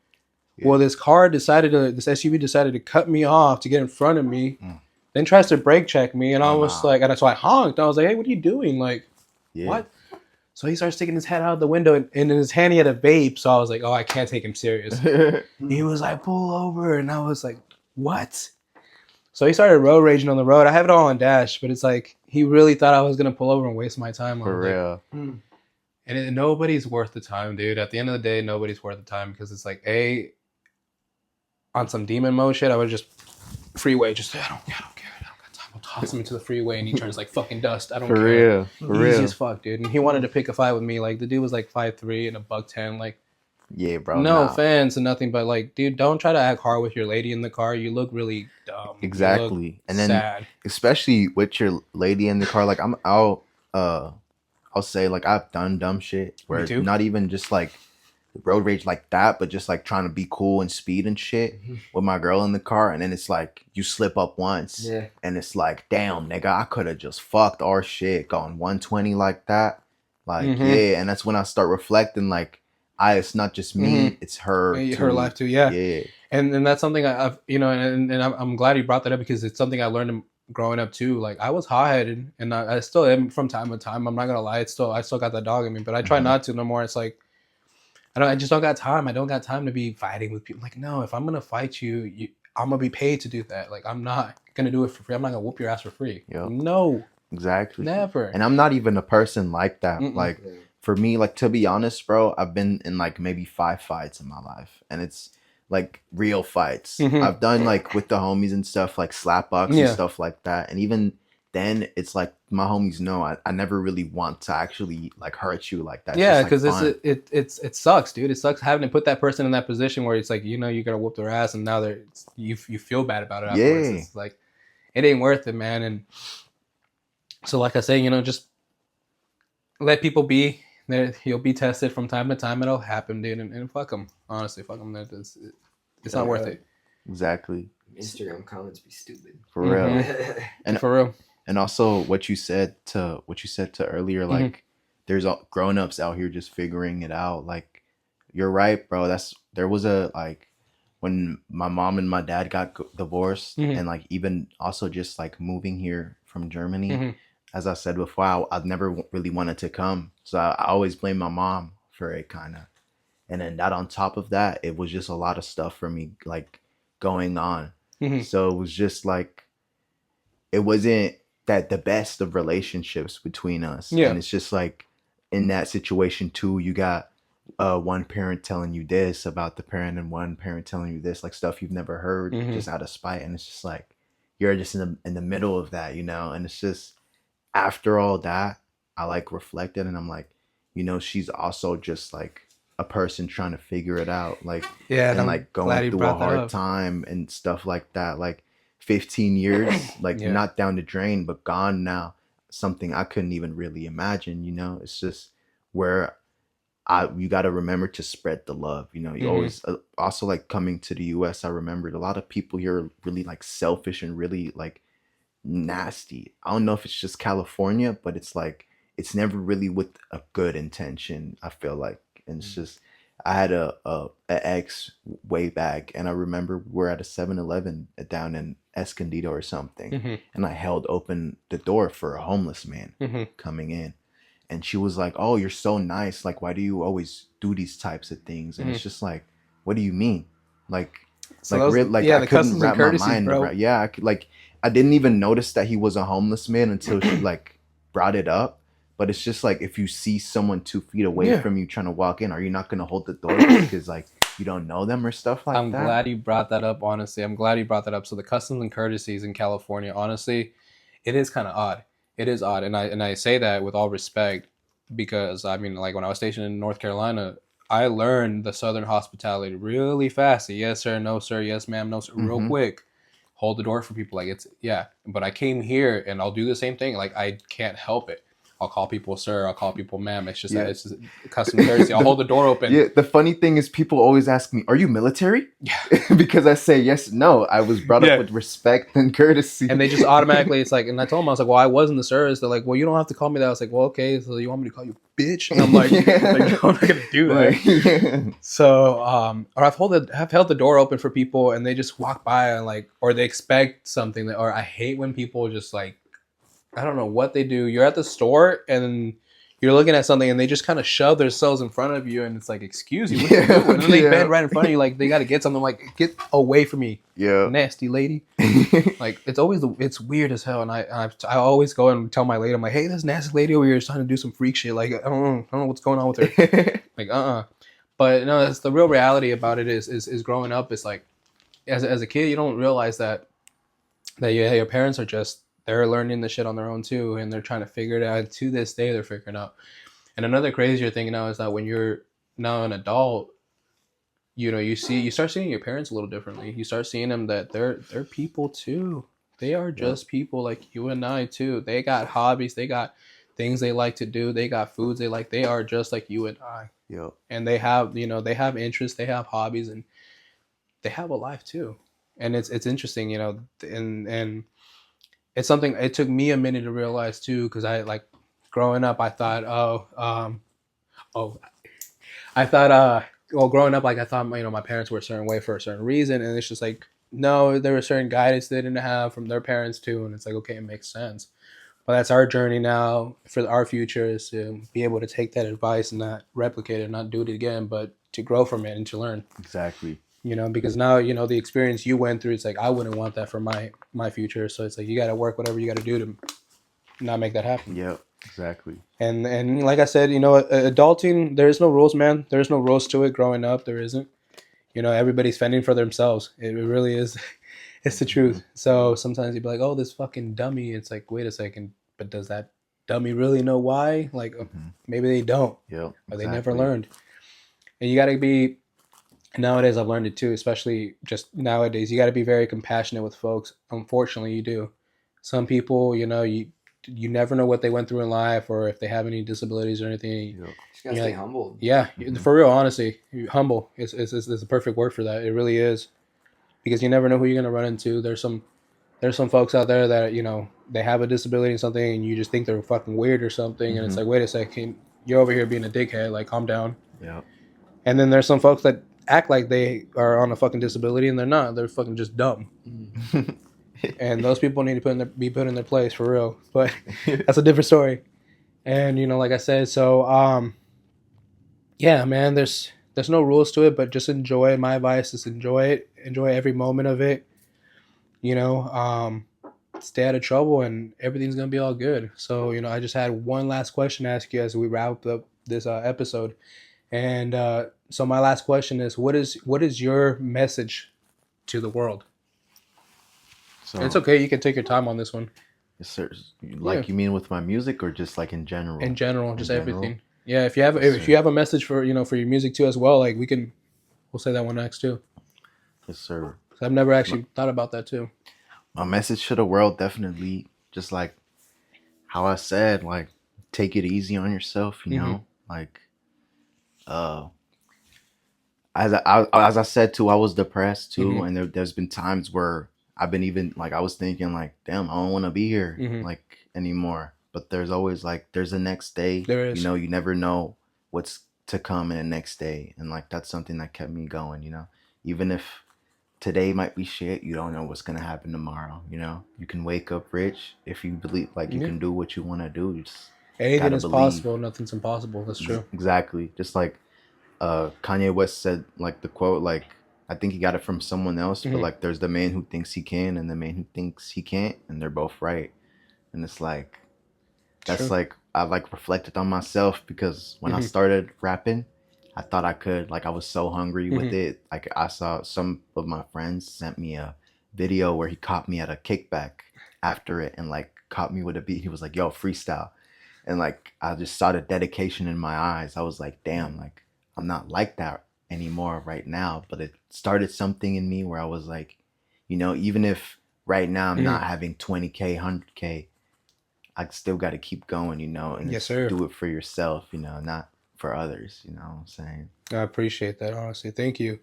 Yeah. Well, this SUV decided to cut me off to get in front of me, then tries to brake check me, and I was like, and so I honked. I was like, "Hey, what are you doing? Like, what?" So he starts sticking his head out the window, and in his hand he had a vape. So I was like, "Oh, I can't take him serious." He was like, "Pull over," and I was like, "What?" So he started road raging on the road. I have it all on dash, but it's like he really thought I was gonna pull over and waste my time. For real. Like, and nobody's worth the time, dude. At the end of the day, nobody's worth the time because it's like on some demon mode shit, I would just freeway. Just I don't care. I don't got time. I'll toss him into the freeway and he turns like fucking dust. I don't care. For Easy real. as fuck, dude. And he wanted to pick a fight with me. Like the dude was like 5'3" and a $110. Like, yeah, bro. no offense and nothing, but like, dude, don't try to act hard with your lady in the car. You look really dumb. Exactly. And then sad. Especially with your lady in the car, like I'll say like I've done dumb shit where not even just like road rage like that, but just like trying to be cool and speed and shit with my girl in the car, and then it's like you slip up once, and it's like, damn, nigga, I could have just fucked our shit going 120 like that, like and that's when I start reflecting, like, it's not just me, it's her, her life too, and that's something I've and I'm glad you brought that up because it's something I learned growing up too. Like I was hot-headed, and I still am from time to time. I'm not gonna lie, I still got that dog in me, but I try not to no more. It's like I just don't got time. I don't got time to be fighting with people. Like, no, if I'm gonna fight you, I'm gonna be paid to do that. Like, I'm not gonna do it for free. I'm not gonna whoop your ass for free. No, exactly, never. And I'm not even a person like that. Like, for me, like, to be honest, bro, I've been in like maybe 5 fights in my life, and it's like real fights. I've done like with the homies and stuff, like slapbox and stuff like that, and even then it's like my homies know I never really want to actually like hurt you like that. Yeah, because it sucks, dude. It sucks having to put that person in that position where it's like, you gotta whoop their ass, and now you feel bad about it afterwards. It's like, it ain't worth it, man. And so like I say, just let people be. You'll be tested from time to time. It'll happen, dude. And fuck them. Honestly, fuck them. It's not worth it. Exactly. Instagram comments be stupid. For real. And for real. And also what you said to earlier, like there's grown-ups out here just figuring it out. Like, you're right, bro. There was when my mom and my dad got divorced, and like even also just like moving here from Germany, as I said before, I've never really wanted to come. So I always blame my mom for it, kind of. And then that on top of that, it was just a lot of stuff for me like going on. So it was just like, it wasn't that the best of relationships between us. And it's just like, in that situation too, you got one parent telling you this about the parent, and one parent telling you this, like stuff you've never heard, just out of spite. And it's just like, you're just in the middle of that, and it's just, after all that, I like reflected, and I'm like, she's also just like a person trying to figure it out, like, and like going through a hard time and stuff like that. Like 15 years, like not down the drain, but gone now. Something I couldn't even really imagine. It's just where you got to remember to spread the love. You always also, like, coming to the US, I remembered a lot of people here are really like selfish and really like nasty. I don't know if it's just California, but it's like, it's never really with a good intention, I feel like. And it's just, I had a ex way back, and I remember we're at a 7-Eleven down in Escondido or something, and I held open the door for a homeless man coming in, and she was like, "Oh, you're so nice. Like, why do you always do these types of things?" And it's just like, what do you mean? Like, I couldn't wrap my mind around. Yeah, I didn't even notice that he was a homeless man until she like brought it up. But it's just like, if you see someone 2 feet away from you trying to walk in, are you not going to hold the door because like you don't know them or stuff like that? I'm glad you brought that up, honestly. I'm glad you brought that up. So the customs and courtesies in California, honestly, it is kind of odd. It is odd. And I say that with all respect, because I mean, like, when I was stationed in North Carolina, I learned the Southern hospitality really fast. Yes, sir. No, sir. Yes, ma'am. No, sir. Real quick. Hold the door for people. Like, but I came here and I'll do the same thing. Like, I can't help it. I'll call people sir, I'll call people ma'am. It's just that it's just custom courtesy. I'll hold the door open. Yeah, the funny thing is people always ask me, are you military? Yeah. Because I say yes, no. I was brought up with respect and courtesy. And they just automatically, it's like, and I told them, I was like, well, I was in the service. They're like, well, you don't have to call me that. I was like, well, okay, so you want me to call you bitch? And I'm like, like no, I'm not going to do that. So, or I've held the door open for people and they just walk by and like, or they expect something that, or I hate when people just like, I don't know what they do. You're at the store and you're looking at something and they just kind of shove themselves in front of you and it's like, excuse you, what are you doing? And then they bend right in front of you like they got to get something. Like, get away from me, nasty lady. Like, it's weird as hell. And I always go and tell my lady, I'm like, hey, this nasty lady over here is trying to do some freak shit. Like, I don't know what's going on with her. Like, But no, that's the real reality about it is growing up. It's like, as a kid, you don't realize that your parents are just, they're learning the shit on their own too, and they're trying to figure it out. To this day, they're figuring out. And another crazier thing now is that when you're now an adult, you start seeing your parents a little differently. You start seeing them that they're people too. They are just people like you and I too. They got hobbies, they got things they like to do, they got foods they like. They are just like you and I. Yep. And they have interests, they have hobbies, and they have a life too. And it's interesting, and it's something it took me a minute to realize too, because I like growing up I thought growing up, like I thought my parents were a certain way for a certain reason, and it's just like, no, there was certain guidance they didn't have from their parents too, and it's like, okay, it makes sense. But that's our journey now for our future, is to be able to take that advice and not replicate it, not do it again, but to grow from it and to learn. Exactly. Because now, the experience you went through, it's like, I wouldn't want that for my future. So it's like, you got to work whatever you got to do to not make that happen. Yep, exactly. And like I said, adulting, there's no rules, man. There's no rules to it. Growing up, there isn't. Everybody's fending for themselves. It really is. It's the truth. So sometimes you'd be like, oh, this fucking dummy. It's like, wait a second, but does that dummy really know why? Like, maybe they don't. Yep, or they never learned. And you got to be... Nowadays, I've learned it too, especially just nowadays. You got to be very compassionate with folks. Unfortunately, you do. Some people, you never know what they went through in life, or if they have any disabilities or anything. You just gotta stay humble. Yeah, for real, honestly. Humble is a perfect word for that. It really is. Because you never know who you're going to run into. There's some folks out there that, they have a disability or something, and you just think they're fucking weird or something. And it's like, wait a second, you're over here being a dickhead. Like, calm down. Yeah. And then there's some folks that act like they are on a fucking disability, and they're not. They're fucking just dumb. And those people need to be put in their place, for real. But that's a different story. And like I said, so yeah, man, there's no rules to it, but just enjoy it. My advice is enjoy it. Enjoy every moment of it. Stay out of trouble, and everything's gonna be all good. So I just had one last question to ask you as we wrap up this episode. And so my last question is, what is your message to the world? So it's okay, you can take your time on this one. Yes, sir. Like, you mean with my music, or just like in general? In general, just everything. Yeah, if you have a message for for your music too as well, like we'll say that one next too. Yes, sir. So I've never actually thought about that too. My message to the world, definitely, just like how I said, like, take it easy on yourself. Like. As I said too, I was depressed too, and there's been times where I've been even like, I was thinking like, damn, I don't want to be here like anymore. But there's always like, there's a next day. There is. You never know what's to come in the next day, and like that's something that kept me going. Even if today might be shit, you don't know what's gonna happen tomorrow. You can wake up rich if you believe, like you can do what you want to do. Just anything is possible. Nothing's impossible. That's true. Exactly. Just like Kanye West said, like the quote, like I think he got it from someone else, but like there's the man who thinks he can and the man who thinks he can't, and they're both right. And it's like, that's true. Like I like reflected on myself, because when I started rapping, I thought I could, like I was so hungry with it. Like I saw some of my friends sent me a video where he caught me at a kickback after it, and like caught me with a beat. He was like, yo, freestyle. And like I just saw the dedication in my eyes. I was like, damn, like I'm not like that anymore right now, but it started something in me where I was like, even if right now I'm not having 20K, 100K, I still got to keep going, you know, and Yes, sir. do it for yourself, you know, not for others, you know what I'm saying? I appreciate that, honestly. Thank you.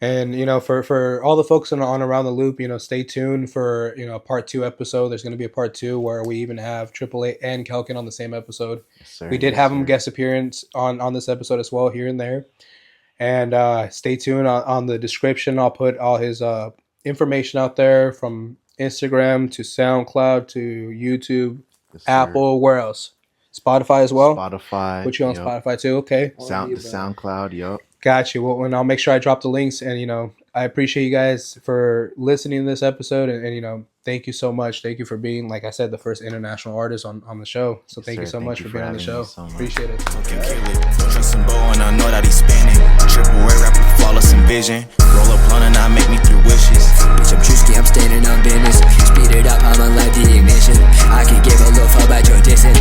And, you know, for all the folks on Around the Loop, you know, stay tuned for, you know, a part 2 episode. There's going to be a part 2 where we even have Tripple-A and Kelken on the same episode. Yes, sir. We did have them guest appearance on this episode as well, here and there. And stay tuned on the description. I'll put all his information out there, from Instagram to SoundCloud to YouTube, Yes, sir. Apple, where else? Spotify as well? Spotify. Put you on yup. Spotify too, okay. All of Sound, you, the bro. SoundCloud, yup. Got you. Well, and I'll make sure I drop the links. And, you know, I appreciate you guys for listening to this episode. And you know, thank you so much. Thank you for being, like I said, the first international artist on the show. So Yes, thank you sir. so much for being on the having show. me so much. Appreciate it. Fucking kill it. Trusting Bo and I know that he's spinning. Triple-A rapper, flawless in vision. Roll up blunt and I make me 3 wishes. Bitch, I'm Drewski, I'm standing on business. Speed it up, I'ma light the ignition. I can give a little fuck about your dissing.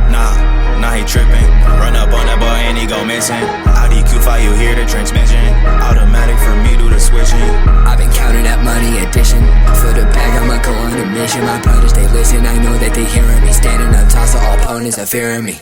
Nah, he tripping. Run up on that boy and he go missing. Audi Q5, you hear the transmission. Automatic for me, do the switching. I've been counting that money addition. For the bag, I'ma go on a mission. My brothers, they listen, I know that they hearing me. Standing on top, so all opponents are fearing me.